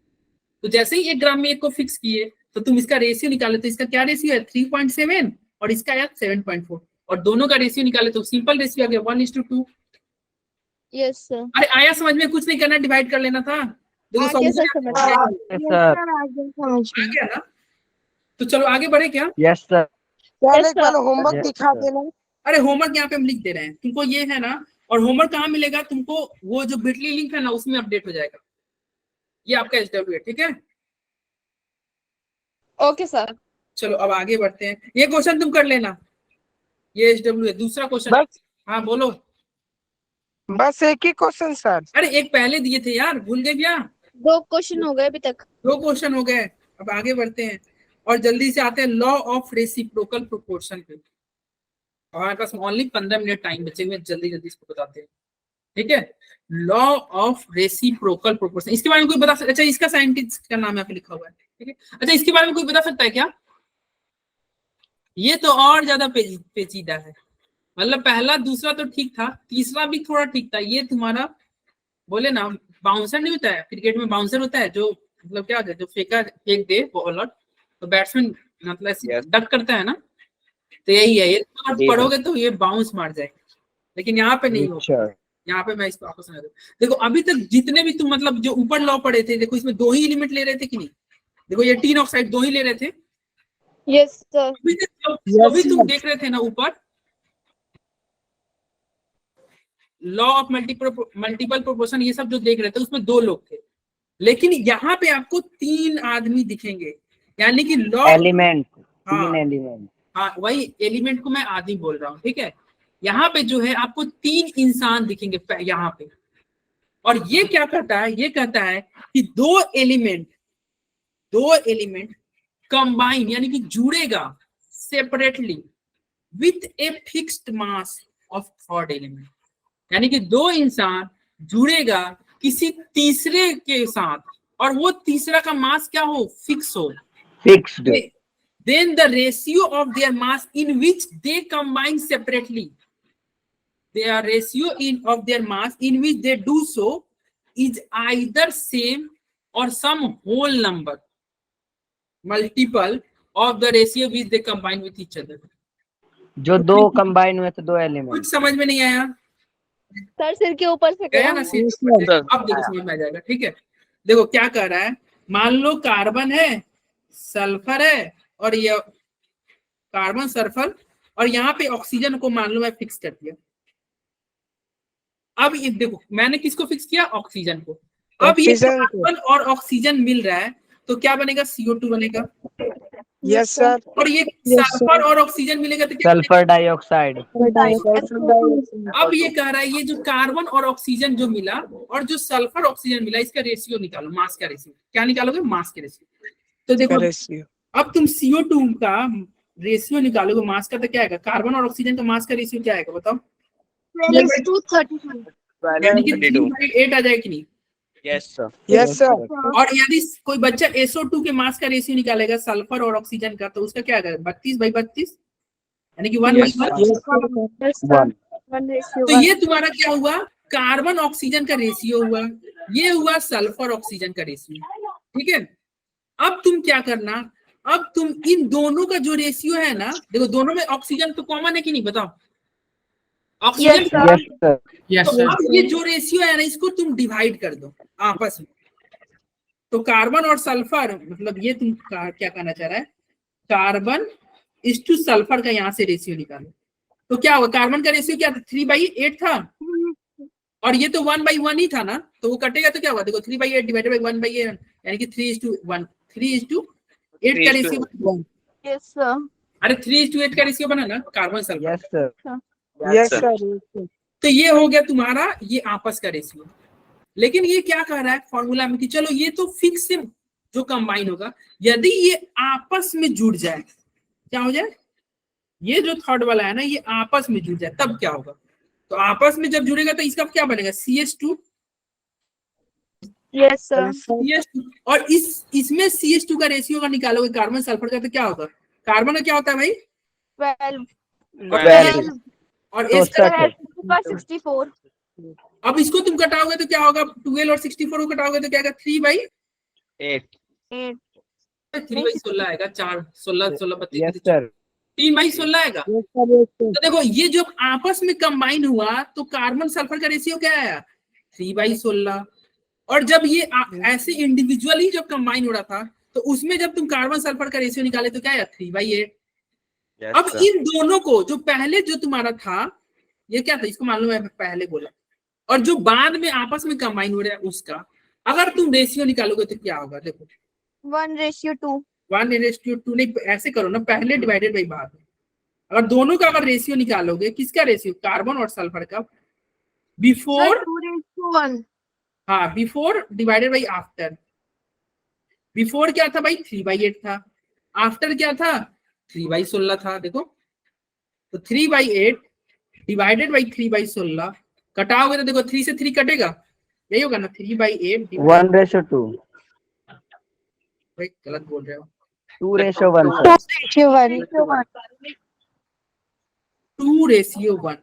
तो जैसे ही 1 ग्राम में एक को फिक्स किए तो तुम इसका रेशियो निकाले, तो इसका क्या रेशियो है 3.7 और इसका है 7.4, और दोनों का रेशियो निकाले तो सिंपल रेशियो आ गया 1:2। Yes sir. अरे आया समझ में, कुछ नहीं करना, डिवाइड कर लेना था। देखो आगे सर solution समझ आ गया। Yes sir. समझ में। गया ना। तो चलो आगे बढ़े क्या? Yes sir. Yes, sir. Homework दिखा देना। अरे होमवर्क यहाँ पे हम लिख दे रहे हैं तुमको, ये है ना। और होमवर्क कहाँ मिलेगा तुमको? वो जो बिटली लिंक है ना उसमें अपडेट हो जाएगा। ये आपका SW है, ठीक है। Okay sir. चलो अब आगे बढ़ते हैं। ये क्वेश्चन तुम कर लेना, ये SW है। दूसरा क्वेश्चन, हाँ बोलो। बस एक ही क्वेश्चन सर। अरे एक पहले दिए थे यार, भूल गए क्या? 2 क्वेश्चन हो गए अभी तक। 2 क्वेश्चन हो गए। अब आगे बढ़ते हैं और जल्दी से आते हैं लॉ ऑफ रेसिप्रोकल प्रोपोर्शन पे। हमारे पास ओनली 15 मिनट टाइम बचेंगे, जल्दी जल्दी इसको बताते हैं, ठीक है। लॉ ऑफ रेसिप्रोकल प्रोपोर्शन, इसके बारे में कोई बता सकता? अच्छा इसका साइंटिस्ट का नाम यहाँ पे लिखा हुआ है, ठीक है। अच्छा इसके बारे में कोई बता सकता है क्या? ये तो और ज्यादा पेचीदा है। मतलब पहला दूसरा तो ठीक था, तीसरा भी थोड़ा ठीक था। ये तुम्हारा बोले ना बाउंसर नहीं होता है, क्रिकेट में बाउंसर होता है जो मतलब क्या होता है, जो फेंक दे बॉलर, तो बैट्समैन मतलब डक करता है ना, तो यही है। ये पढ़ोगे तो ये बाउंस मार जाएगा, लेकिन यहाँ पे नहीं होगा। यहाँ पे मैं इसको आपको समझा दूं। देखो अभी तक जितने भी तुम मतलब जो ऊपर लॉ पढ़े थे, देखो इसमें 2 ही एलिमेंट ले रहे थे कि नहीं? देखो ये टीन ऑक्साइड 2 ही ले रहे थे। Yes sir. अभी तक जो भी तुम देख रहे थे ना ऊपर, लॉ ऑफ मल्टीपल प्रोपोर्शन, ये सब जो देख रहे थे उसमें 2 लोग थे, लेकिन यहाँ पे आपको 3 आदमी दिखेंगे, यानी कि लॉ एलिमेंट, हाँ 3 एलिमेंट। हाँ वही एलिमेंट को मैं आदमी बोल रहा हूँ, ठीक है। यहाँ पे जो है आपको 3 इंसान दिखेंगे यहाँ पे। और ये क्या कहता है? ये कहता है कि 2 एलिमेंट कंबाइन यानी कि जुड़ेगा separately with a fixed mass of third element, यानी कि 2 इंसान जुड़ेगा किसी तीसरे के साथ, और वो तीसरा का मास क्या हो? फिक्स हो, fixed. then the ratio of their mass in which they combine separately, their ratio of their mass in which they do so is either same or some whole number multiple of the ratio which they combine with each other. जो 2 combine हुए थे 2 element. कुछ समझ में नहीं आया? Sir सिर के ऊपर से गया ना सिर के ऊपर से? अब देखो समझ में आ जाएगा, ठीक है। देखो क्या कर रहा है, मान लो कार्बन है, सल्फर है, और ये कार्बन सल्फर, और यहाँ पे ऑक्सीजन को मान लो मैं फिक्स कर दिया। अब ये देखो मैंने किसको फिक्स किया? ऑक्सीजन को। अब ये कार्बन और ऑक्सीजन मिल रहा है तो क्या बनेगा? CO2 बनेगा। Yes sir. और ये सल्फर और ऑक्सीजन मिलेगा तो क्या सल्फर डाइऑक्साइड। अब ये कह रहा है ये जो कार्बन और ऑक्सीजन जो मिला और जो सल्फर ऑक्सीजन मिला, इसका रेशियो निकालो, मास का रेशियो। क्या निकालोगे? मास के रेशियो। तो देखो अब तुम CO2 का रेशियो निकालोगे मास का, तो क्या आएगा? कार्बन और ऑक्सीजन का मास का रेशियो क्या आएगा बताओ? 22:35। यानी कि 3/8 आ जाएगा कि नहीं? Yes sir. Yes sir. और यदि कोई बच्चा SO2 के मास का रेशियो निकालेगा सल्फर और ऑक्सीजन का, तो उसका क्या आएगा? 32/32, यानी कि 1/1। तो ये तुम्हारा क्या हुआ? कार्बन ऑक्सीजन का रेशियो हुआ, ये हुआ सल्फर ऑक्सीजन का रेशियो, ठीक है। अब तुम क्या करना, अब तुम इन दोनों का जो रेशियो है ना, देखो दोनों में ऑक्सीजन तो कॉमन है कि नहीं बताओ? ऑक्सीजन तो अब ये जो रेशियो है ना, इसको तुम डिवाइड कर दो आपस में। तो कार्बन और सल्फर, मतलब ये तुम क्या कहना चाह रहा है? कार्बन इस टू सल्फर का यहाँ से रेशियो निकालो, तो क्या होगा? कार्बन का रेशियो क्या था? 3/8 था, और ये तो 1/1 ही था ना, तो वो कटेगा तो क्या होगा? देखो 3/8 डिवाइडेड बाय 1/8, यानी कि 3:1, 3:8 का रेशियो। Yes sir. अरे 3:8 का रेशियो बना ना carbon sulphur. Yes sir. Yes sir. तो ये हो गया तुम्हारा ये आपस का रेशियो। लेकिन ये क्या कह रहा है फॉर्मूला में कि चलो ये तो फिक्स से जो कंबाइन होगा, यदि ये आपस में जुड़ जाए, क्या हो जाए? ये जो थर्ड वाला है ना, ये आपस में जुड़ जाए तब क्या होगा? तो आपस में जब जुड़ेगा तो इसका क्या बनेगा? CH2। Yes sir. Yes, sir. CH2 और इसमें CH2 का रेशियो अगर निकालोगे कार्बन सल्फर का तो क्या होगा? कार्बन का क्या होता है भाई? 12 और 12 और तो इसका 64। अब इसको तुम कटाओगे तो क्या होगा? 12 और 64 को कटाओगे तो क्या आएगा? 3/8। 8 3/16 आएगा। 4 16 16 32 यस सर 3/16 आएगा। Yes, sir. Yes, sir. तो देखो ये जब आपस में कंबाइन हुआ तो कार्बन सल्फर का रेशियो क्या आया? 3/16। और जब ये ऐसे इंडिविजुअली जब कंबाइन हो रहा था तो उसमें जब तुम कार्बन सल्फर का रेशियो निकाले तो क्या आया? 3/8। अब इन दोनों को जो पहले जो तुम्हारा था ये क्या था? इसको मान लो मैं पहले बोला, और जो बाद में आपस में कंबाइन हो रहा है उसका अगर तुम रेशियो निकालोगे तो क्या होगा? देखो 1:2। 1:2 नहीं, ऐसे करो ना, पहले डिवाइडेड बाई बाद में। अगर दोनों का अगर रेशियो निकालोगे, किसका रेशियो? कार्बन और सल्फर का बिफोर, 2:1। हाँ before divided by after. Before क्या था भाई? 3/8 था। आफ्टर क्या था? 3/16 था। देखो तो 3/8 डिवाइडेड बाई 3/16 कटाओगे तो देखो 3 से 3 कटेगा, यही होगा ना? 3/8 1:2 भाई गलत बोल रहे हो। 2:1 2:1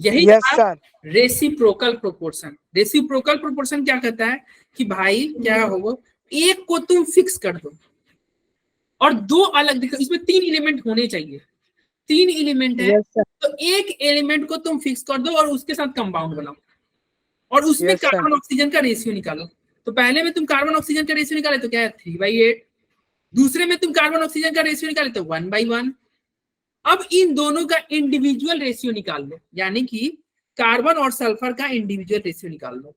यही Yes, sir. Reciprocal proportion. Reciprocal proportion क्या कहता है कि भाई क्या होगा, एक को तुम फिक्स कर दो और दो अलग, देखो इसमें 3 एलिमेंट होने चाहिए, 3 एलिमेंट है Yes, sir. तो एक एलिमेंट को तुम फिक्स कर दो और उसके साथ कंपाउंड बनाओ और उसमें Yes, sir. कार्बन ऑक्सीजन का रेशियो निकालो। तो पहले में तुम कार्बन ऑक्सीजन का रेशियो निकाले तो क्या है? 3/8। दूसरे में तुम कार्बन ऑक्सीजन का रेशियो निकाले तो 1/1। अब इन दोनों का इंडिविजुअल रेशियो निकाल लो, यानी कि कार्बन और सल्फर का इंडिविजुअल रेशियो निकाल लो।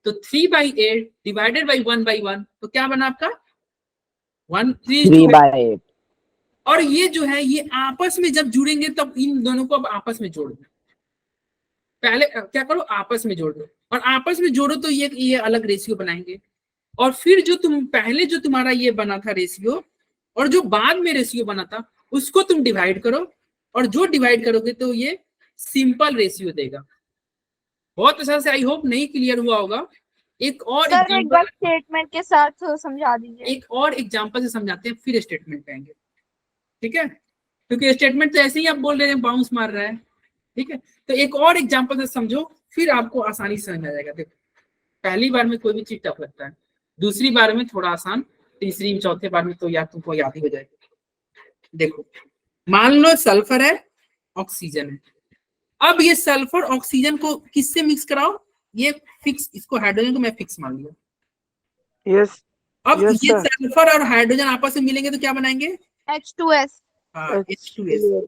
तो 3/8 डिवाइडेड बाई 1/1 तो क्या बना आपका? 1:3। और ये जो है ये आपस में जब जुड़ेंगे तब इन दोनों को अब आपस में जोड़ दो। पहले क्या करो? आपस में जोड़ दो, और आपस में जोड़ो तो ये अलग रेशियो बनाएंगे। और फिर जो तुम पहले जो तुम्हारा ये बना था रेशियो और जो बाद में रेशियो बना था उसको तुम डिवाइड करो, और जो डिवाइड करोगे तो ये सिंपल रेशियो देगा। बहुत अच्छा से, आई होप नहीं क्लियर हुआ होगा। एक और सर एक एग्जांपल, बार स्टेटमेंट के साथ समझा दीजिए। एक और एग्जांपल से समझाते हैं फिर स्टेटमेंट पे आएंगे, ठीक है? क्योंकि स्टेटमेंट तो ऐसे ही आप बोल रहे हैं बाउंस मार रहा है, ठीक है? तो एक और एग्जांपल से समझो, फिर आपको आसानी से समझ आ जाएगा। देखो पहली बार में कोई भी चीज टफ लगता है, दूसरी बार में थोड़ा आसान, तीसरी चौथे बार में तो यार तुमको याद ही हो जाएगा। देखो मान लो सल्फर है, ऑक्सीजन है। अब ये सल्फर ऑक्सीजन को किससे मिक्स कराओ? ये फिक्स, इसको हाइड्रोजन को मैं फिक्स मान लिया। Yes. अब Yes, ये sir. सल्फर और हाइड्रोजन आपस में मिलेंगे तो क्या बनाएंगे? H2S। हाँ H2S।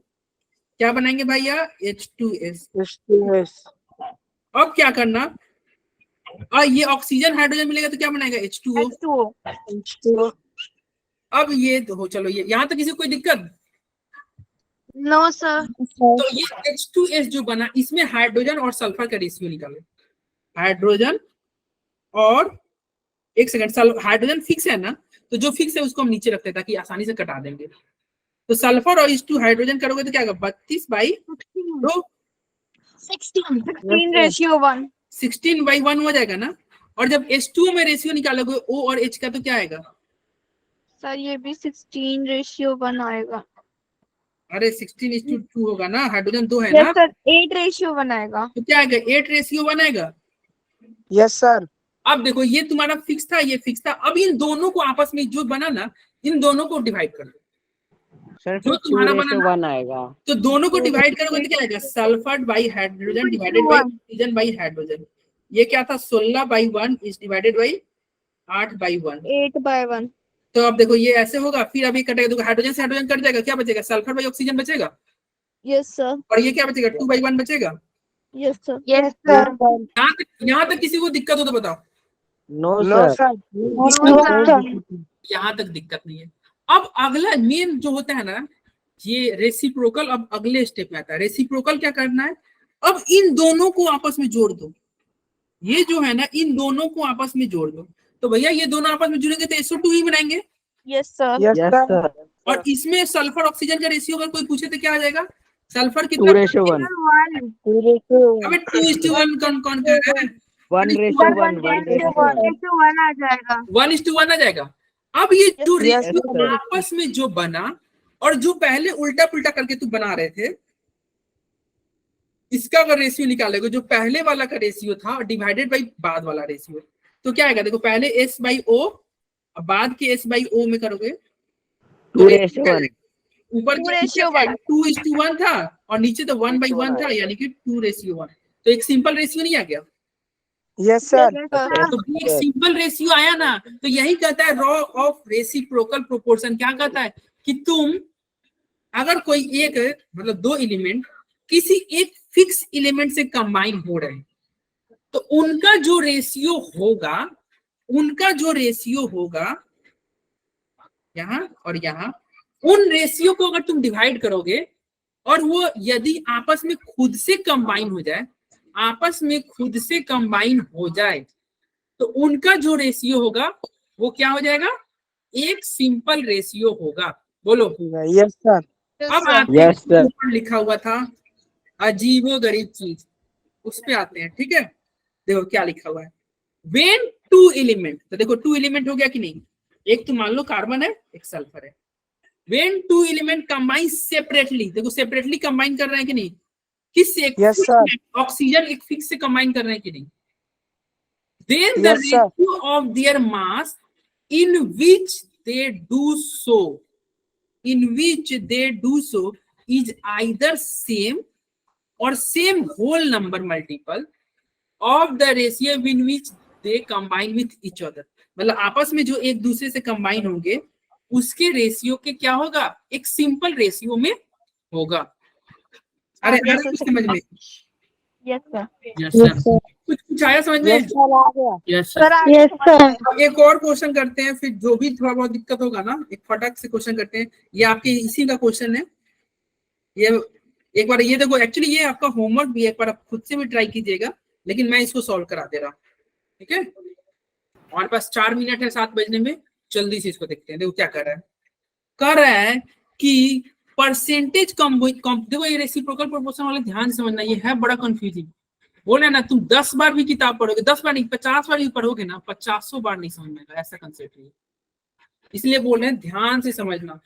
क्या बनाएंगे भैया? H2S। H2S. अब क्या करना? और ये ऑक्सीजन हाइड्रोजन मिलेगा तो क्या बनाएगा? H2O। H2O। H2O. अब ये तो हो, चलो ये यहाँ तक किसी को कोई दिक्कत? No sir. तो ये H2S जो बना इसमें हाइड्रोजन और सल्फर का रेशियो निकालो। हाइड्रोजन और एक सेकंड, हाइड्रोजन फिक्स है ना, तो जो फिक्स है उसको हम नीचे रखते हैं ताकि आसानी से कटा देंगे। तो सल्फर और H2 हाइड्रोजन करोगे तो क्या होगा? 32/2 16:1। 16/1 हो जाएगा ना। और जब H2 में रेशियो निकालोगे O और H का तो क्या आएगा? सर ये भी 16:1 आएगा। अरे 16:2 होगा ना, हाइड्रोजन 2 है यस ना, सर 8:1 आएगा। तो क्या आएगा? 8:1 आएगा। Yes, sir. अब देखो ये तुम्हारा फिक्स था, ये फिक्स था। अब इन दोनों को आपस में जो बना ना, इन दोनों को डिवाइड कर दो। सर जो तुम्हारा बना ना, 2:1 आएगा। तो दोनों को डिवाइड करोगे तो क्या आएगा? Sulphur by hydrogen divided by oxygen by hydrogen. ये क्या था? 16/1 इज डिवाइडेड बाई 8/1। 8/1। तो अब देखो ये ऐसे होगा, फिर अभी कटेगा, देखो हाइड्रोजन से हाइड्रोजन कट जाएगा, क्या बचेगा? सल्फर बाई ऑक्सीजन बचेगा, यस सर। और ये क्या बचेगा? 2/1 बचेगा। Yes sir. Yes sir. यहाँ तक किसी को दिक्कत हो तो बताओ। No No, sir sir. यहाँ तक दिक्कत नहीं है। अब अगला मेन जो होता है ना, ये रेसिप्रोकल, अब अगले स्टेप में आता है। रेसिप्रोकल क्या करना है? अब इन दोनों को आपस में जोड़ दो। ये जो है ना, इन दोनों को आपस में जोड़ दो। तो भैया ये दोनों आपस में जुड़ेंगे तो SO2 ही बनाएंगे। Yes sir. Yes, yes sir. Sir और इसमें सल्फर ऑक्सीजन का रेशियो अगर कोई पूछे तो क्या आ जाएगा? सल्फर 2:1 कितना? 2:1 अबे 2:1 कौन कौन कह रहा है? 1:1 1 आ जाएगा। 1:1 आ जाएगा। अब ये जो Yes, रेशियो sir. आपस में जो बना और जो पहले उल्टा पुल्टा करके तू बना रहे थे, इसका अगर रेशियो निकालेगा, जो पहले वाला का रेशियो था डिवाइडेड बाई बाद वाला रेशियो, तो क्या आएगा? देखो पहले S/O और बाद के S/O में करोगे तो 2:1 ऊपर 2:1 था और नीचे तो 1/1 था, यानी कि 2:1। तो एक सिंपल रेशियो नहीं आ गया? Yes, sir. तो एक सिंपल रेशियो आया ना, तो यही कहता है लॉ ऑफ रेसिप्रोकल प्रोपोर्शन। क्या कहता है कि तुम अगर कोई एक मतलब दो एलिमेंट किसी एक फिक्स एलिमेंट से कंबाइन हो रहे हैं, तो उनका जो रेशियो होगा यहाँ और यहाँ, उन रेशियो को अगर तुम डिवाइड करोगे और वो यदि आपस में खुद से कंबाइन हो जाए, तो उनका जो रेशियो होगा वो क्या हो जाएगा? एक सिंपल रेशियो होगा। बोलो। Yes, sir. अब आते Yes, sir. हैं, ऊपर लिखा हुआ था अजीबो गरीब चीज, उस पे आते हैं। ठीक है, देखो क्या लिखा हुआ है। वेन 2 एलिमेंट, तो देखो 2 एलिमेंट हो गया कि नहीं? एक तो मान लो कार्बन है, एक सल्फर है। वेन 2 एलिमेंट कंबाइन सेपरेटली, देखो सेपरेटली कंबाइन कर रहे हैं कि नहीं? किससे? Yes, sir. ऑक्सीजन एक फिक्स से कंबाइन कर रहे हैं कि नहीं? Then the Yes, sir. ratio of their mass in which they do so is either same or same whole number multiple of the ratio in which they combine with each other। मतलब आपस में जो एक दूसरे से combine होंगे उसके ratio के क्या होगा? एक सिंपल रेशियो में होगा। अरे कुछ समझ में? Yes sir. Yes sir. कुछ आया समझ में? Yes, sir. आ गया. Yes sir. Yes, sir. अब एक और क्वेश्चन करते हैं, फिर जो भी थोड़ा बहुत दिक्कत होगा ना, एक फटाक से क्वेश्चन करते हैं। ये आपके इसी का क्वेश्चन है। ये एक बार ये देखो, एक्चुअली ये आपका होमवर्क भी है, एक बार आप खुद से भी ट्राई कीजिएगा, लेकिन मैं इसको सॉल्व करा दे रहा हूँ। ठीक है, हमारे पास 4 मिनट है 7 बजने में, जल्दी से इसको देखते हैं। देखो क्या कर रहा है कि परसेंटेज कम, देखो ये रेसिप्रोकल प्रोपोर्शन वाले ध्यान से समझना, ये है बड़ा कंफ्यूजिंग। बोले ना तुम 10 बार भी किताब पढ़ोगे, 10 बार नहीं 50 बार भी पढ़ोगे ना, 50 बार नहीं समझ में आएगा, ऐसा कंसेप्ट है। इसलिए बोल रहे हैं ध्यान से समझना।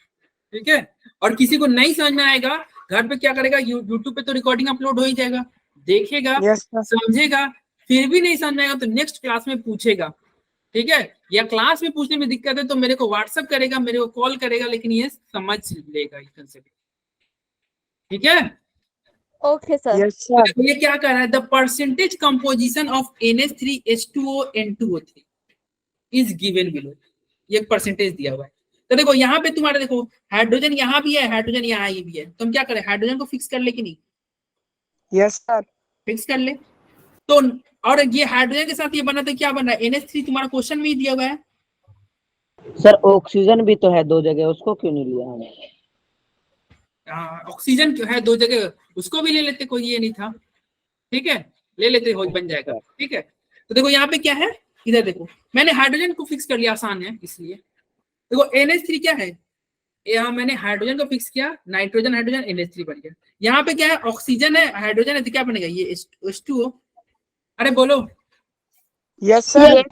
ठीक है, और किसी को नहीं समझ में आएगा, घर पे क्या करेगा, यूट्यूब पे तो रिकॉर्डिंग अपलोड हो ही जाएगा, देखेगा, Yes, sir. समझेगा, फिर भी नहीं समझ में आएगा तो नेक्स्ट क्लास में पूछेगा। ठीक है, या क्लास में पूछने में दिक्कत है तो मेरे को व्हाट्सएप करेगा, मेरे को कॉल करेगा, लेकिन ये समझ लेगा ये कंसेप्ट। ठीक है, ओके सर। Yes, sir. ये क्या कर रहा है? The percentage composition of NH3H2O N2O3 is given below. ये परसेंटेज दिया हुआ है। तो देखो यहाँ पे तुम्हारे देखो हाइड्रोजन यहाँ भी है, हाइड्रोजन यहाँ ये भी है, तो हम क्या करें? हाइड्रोजन को फिक्स कर ले कि नहीं? Yes, sir. फिक्स कर ले। तो और ये हाइड्रोजन के साथ ये बना तो क्या बन रहा है? NH3 तुम्हारा क्वेश्चन में ही दिया हुआ है। सर ऑक्सीजन भी तो है 2 जगह, उसको क्यों नहीं लिया हमने? ऑक्सीजन है 2 जगह, उसको भी ले लेते, कोई ये नहीं था। ठीक है, ले लेते, हो बन जाएगा। ठीक है, तो देखो यहाँ पे क्या है, इधर देखो मैंने हाइड्रोजन को फिक्स कर लिया, आसान है इसलिए। देखो NH3 क्या है, यहाँ मैंने हाइड्रोजन को फिक्स किया, नाइट्रोजन हाइड्रोजन NH3 बन गया। यहाँ पे क्या है? ऑक्सीजन है, हाइड्रोजन है, तो क्या बनेगा? ये H2O। अरे बोलो। Yes, sir.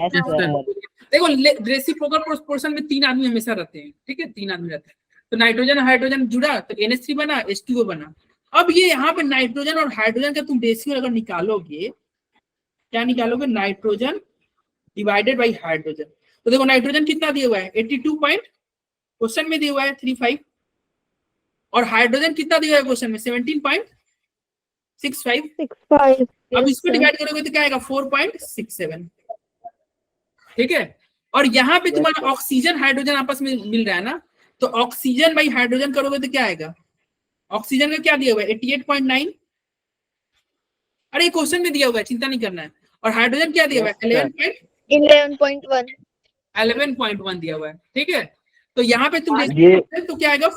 देखो रेसिप्रोकल प्रोपोर्शन में 3 आदमी हमेशा रहते हैं। ठीक है, 3 आदमी रहते हैं, तो नाइट्रोजन हाइड्रोजन जुड़ा तो NH3 बना, H2O बना। अब ये यहाँ पे नाइट्रोजन और हाइड्रोजन का तुम रेशियो अगर निकालोगे, क्या निकालोगे? Nitrogen divided by hydrogen. तो देखो नाइट्रोजन कितना दिया हुआ है? 82 पॉइंट क्वेश्चन में दिया हुआ है 35, और हाइड्रोजन कितना दिया हुआ है क्वेश्चन में? 17.65। अब इसको डिवाइड करोगे तो क्या आएगा? 4.67। ठीक है, और यहाँ पे तुम्हारा ऑक्सीजन हाइड्रोजन आपस में मिल रहा है ना, तो ऑक्सीजन बाई हाइड्रोजन करोगे तो क्या आएगा? ऑक्सीजन का क्या दिया हुआ है? 88.9। अरे क्वेश्चन में दिया हुआ है, चिंता नहीं करना है। और हाइड्रोजन क्या दिया हुआ है? 11.1 दिया हुआ है। ठीक है, तो यहाँ पे तुम तो क्या आएगा?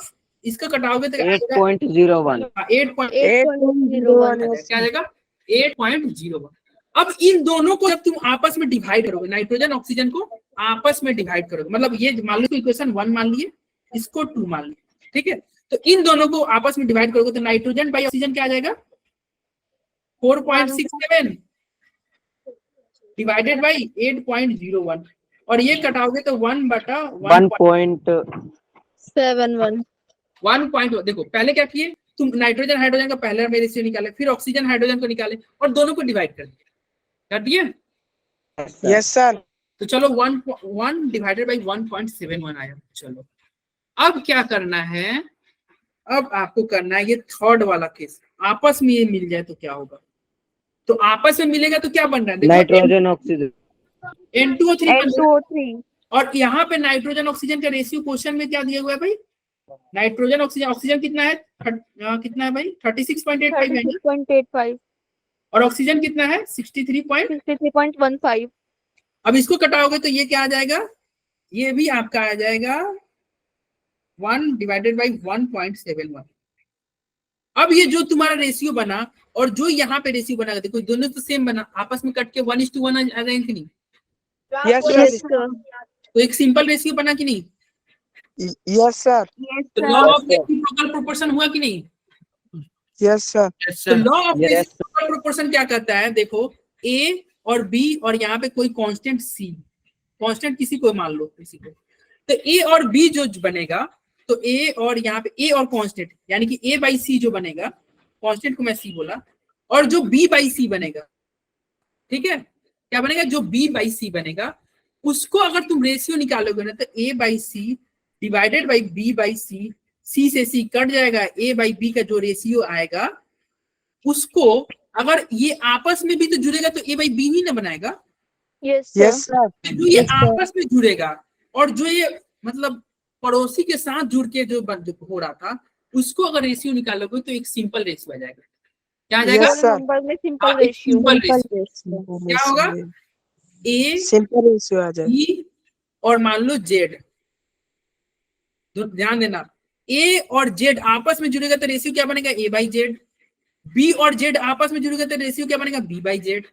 इसका कटाओगे तो 8.01 क्या आएगा? 8.01। अब इन दोनों को जब तुम आपस में डिवाइड करोगे, नाइट्रोजन ऑक्सीजन को आपस में डिवाइड करोगे, मतलब ये मान लो इक्वेशन 1 मान लिए, इसको 2 मान लिया, ठीक है। तो इन दोनों को आपस में डिवाइड करोगे तो नाइट्रोजन बाई ऑक्सीजन क्या आ जाएगा 4.67 डिवाइडेड बाई 8.01 और ये कटाओगे तो 1/1.71 1 देखो पहले क्या किए तुम नाइट्रोजन हाइड्रोजन का पहले रेशियो निकाले, फिर ऑक्सीजन हाइड्रोजन को निकाले और दोनों को डिवाइड कर दिया, कर दिए। Yes, sir. तो चलो 1 डिवाइडेड बाई 1.71 आया। चलो अब क्या करना है, अब आपको करना है ये थर्ड वाला केस, आपस में ये मिल जाए तो क्या होगा। तो आपस में मिलेगा तो क्या बन रहा है, देखो नाइट्रोजन ऑक्सीजन N2O3 N2O3 और यहाँ पे नाइट्रोजन ऑक्सीजन का रेशियो क्वेश्चन में क्या दिया हुआ है भाई, नाइट्रोजन ऑक्सीजन कितना है कितना है भाई 36.85 है 36.85 और ऑक्सीजन कितना है 63.15। अब इसको कटाओगे तो ये क्या आ जाएगा, ये भी आपका आ जाएगा 1 डिवाइडेड बाई 1.71। अब ये जो तुम्हारा रेशियो बना और जो यहाँ पे रेशियो बना, देखो दोनों तो सेम बना, आपस में कट के 1:1 आ जाएंगे कि नहीं, Yes, sir. Yes, sir. तो एक सिंपल रेशियो बना कि नहीं। Yes, sir. तो लॉ ऑफ रेसिप्रोकल प्रोपोर्शन हुआ कि नहीं। Yes, sir. तो law of Yes. Reciprocal proportion क्या कहता है, देखो ए और बी और यहाँ पे कोई कांस्टेंट सी, कांस्टेंट किसी को मान लो किसी को, तो ए और बी जो बनेगा तो ए और यहाँ पे ए और कांस्टेंट यानी कि ए बाई सी जो बनेगा, कांस्टेंट को मैं सी बोला, और जो बी बाई सी बनेगा, ठीक है क्या बनेगा, जो बी बाई सी बनेगा उसको अगर तुम रेशियो निकालोगे ना तो A by C divided by B by C, C से सी कट जाएगा, ए बाई बी का जो रेशियो आएगा उसको अगर ये आपस में भी तो जुड़ेगा तो ए बाई बी ही ना बनाएगा। Yes, Yes, sir. sir. जो ये आपस में जुड़ेगा और जो ये मतलब पड़ोसी के साथ जुड़ के जो हो रहा था उसको अगर रेशियो निकालोगे तो एक सिंपल रेशियो आ जाएगा, क्या आ जाएगा Yes, sir. नंबर में सिंपल हाँ, एक रेशियो simple ratio। क्या होगा ए Simple ratio आ जाए. बी और मान लो जेड, ध्यान देना ए और जेड आपस में जुड़ेगा तो रेशियो क्या बनेगा ए बाई जेड, बी और जेड आपस में जुड़ेगा तो रेशियो क्या बनेगा बी बाई जेड।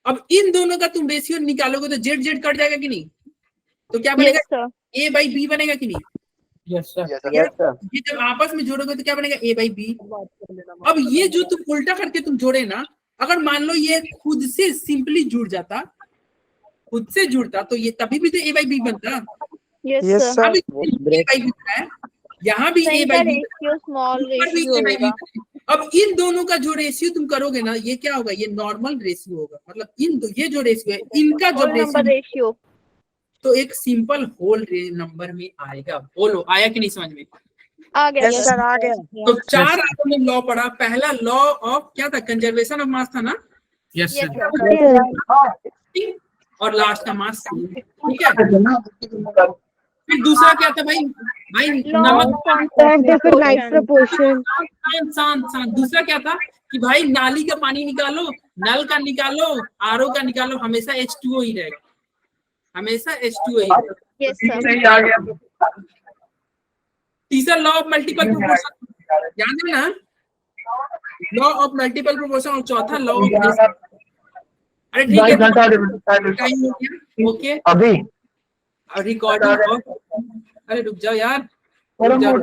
अब इन दोनों का तुम रेशियो निकालोगे तो जेड जेड कट जाएगा कि नहीं, तो क्या बनेगा Yes, sir. A by B बनेगा कि नहीं। Yes, sir. ये जब आपस में जोड़ोगे तो क्या बनेगा ए बाई बी। अब ये जो तुम उल्टा करके तुम जोड़े ना, अगर मान लो ये खुद से सिंपली जुड़ जाता, खुद से जुड़ता तो ये तभी भी तो ए बाई बी बनता, Yes, Yes, sir. sir. अभी ए बाई बी बना है, यहाँ भी ए इनका बाई बी, रेशियो स्मॉल ऊपर भी रेशियो ए बाई बी। होगा। अब इन दोनों का जो रेशियो तुम करोगे ना ये क्या होगा, ये नॉर्मल रेशियो होगा, मतलब इन दो ये जो रेशियो है इनका जो होल नंबर रेशियो रेशियो तो एक सिंपल होल नंबर में आएगा। बोलो आया कि नहीं समझ में। आ गया। Yes, sir. आ गया. तो 4 आपने लॉ पढ़ा, पहला लॉ ऑफ क्या था, कंजर्वेशन ऑफ मास था ना। Yes Yes, sir. sir. और लास्ट का मास, ठीक है। फिर दूसरा क्या था भाई, भाई Law of नमक concentration proportion. शांत। दूसरा क्या था कि भाई नाली का पानी निकालो, नल का निकालो, आरओ का निकालो, हमेशा H2O ही रहेगा, हमेशा H2O ही रहेगा। Yes, sir. तीसरा लॉ ऑफ मल्टीपल प्रोपोर्शन याद है ना, लॉ ऑफ मल्टीपल प्रोपोर्शन, और चौथा लॉ ऑफ, अरे ठीक है टाइम हो गया, ओके अभी रिकॉर्डिंग, अरे रुक जाओ यार, रुक जाओ।